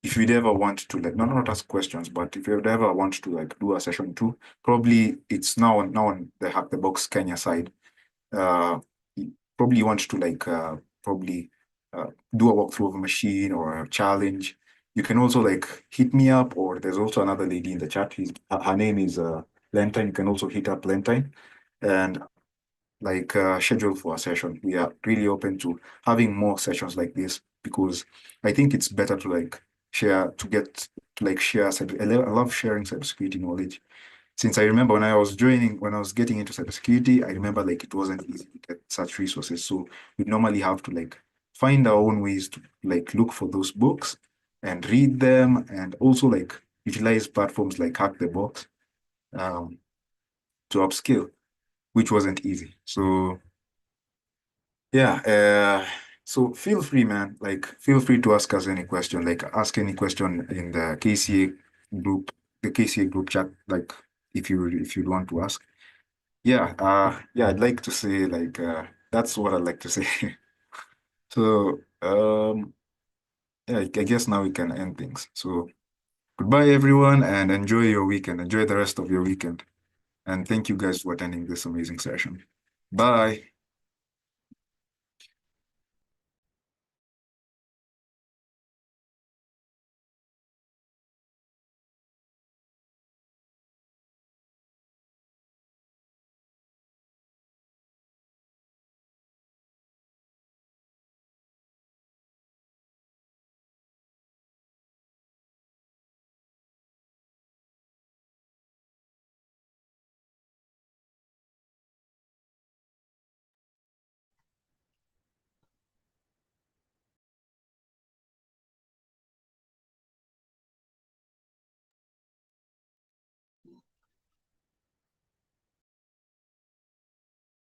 if you'd ever want to like not ask questions, but if you'd ever want to like do a session too, probably it's now on the Hack the Box Kenya side. You probably want to like probably do a walkthrough of a machine or a challenge. You can also like hit me up, or there's also another lady in the chat. Her name is Lentine. You can also hit up Lentine and like schedule for a session. We are really open to having more sessions like this because I think it's better to like share to get to like share. I love sharing cybersecurity knowledge. Since I remember when I was getting into cybersecurity, I remember like it wasn't easy to get such resources. So we normally have to like find our own ways to like look for those books and read them and also like utilize platforms like Hack the Box um, to upskill, which wasn't easy. So yeah, so feel free, man. Like, feel free to ask us any question. Like, ask any question in the group, the KCA group chat. Like, if you'd want to ask. Yeah, yeah. I'd like to say like that's what I'd like to say. So, yeah, I guess now we can end things. So, goodbye, everyone, and enjoy your weekend. Enjoy the rest of your weekend. And thank you guys for attending this amazing session. Bye.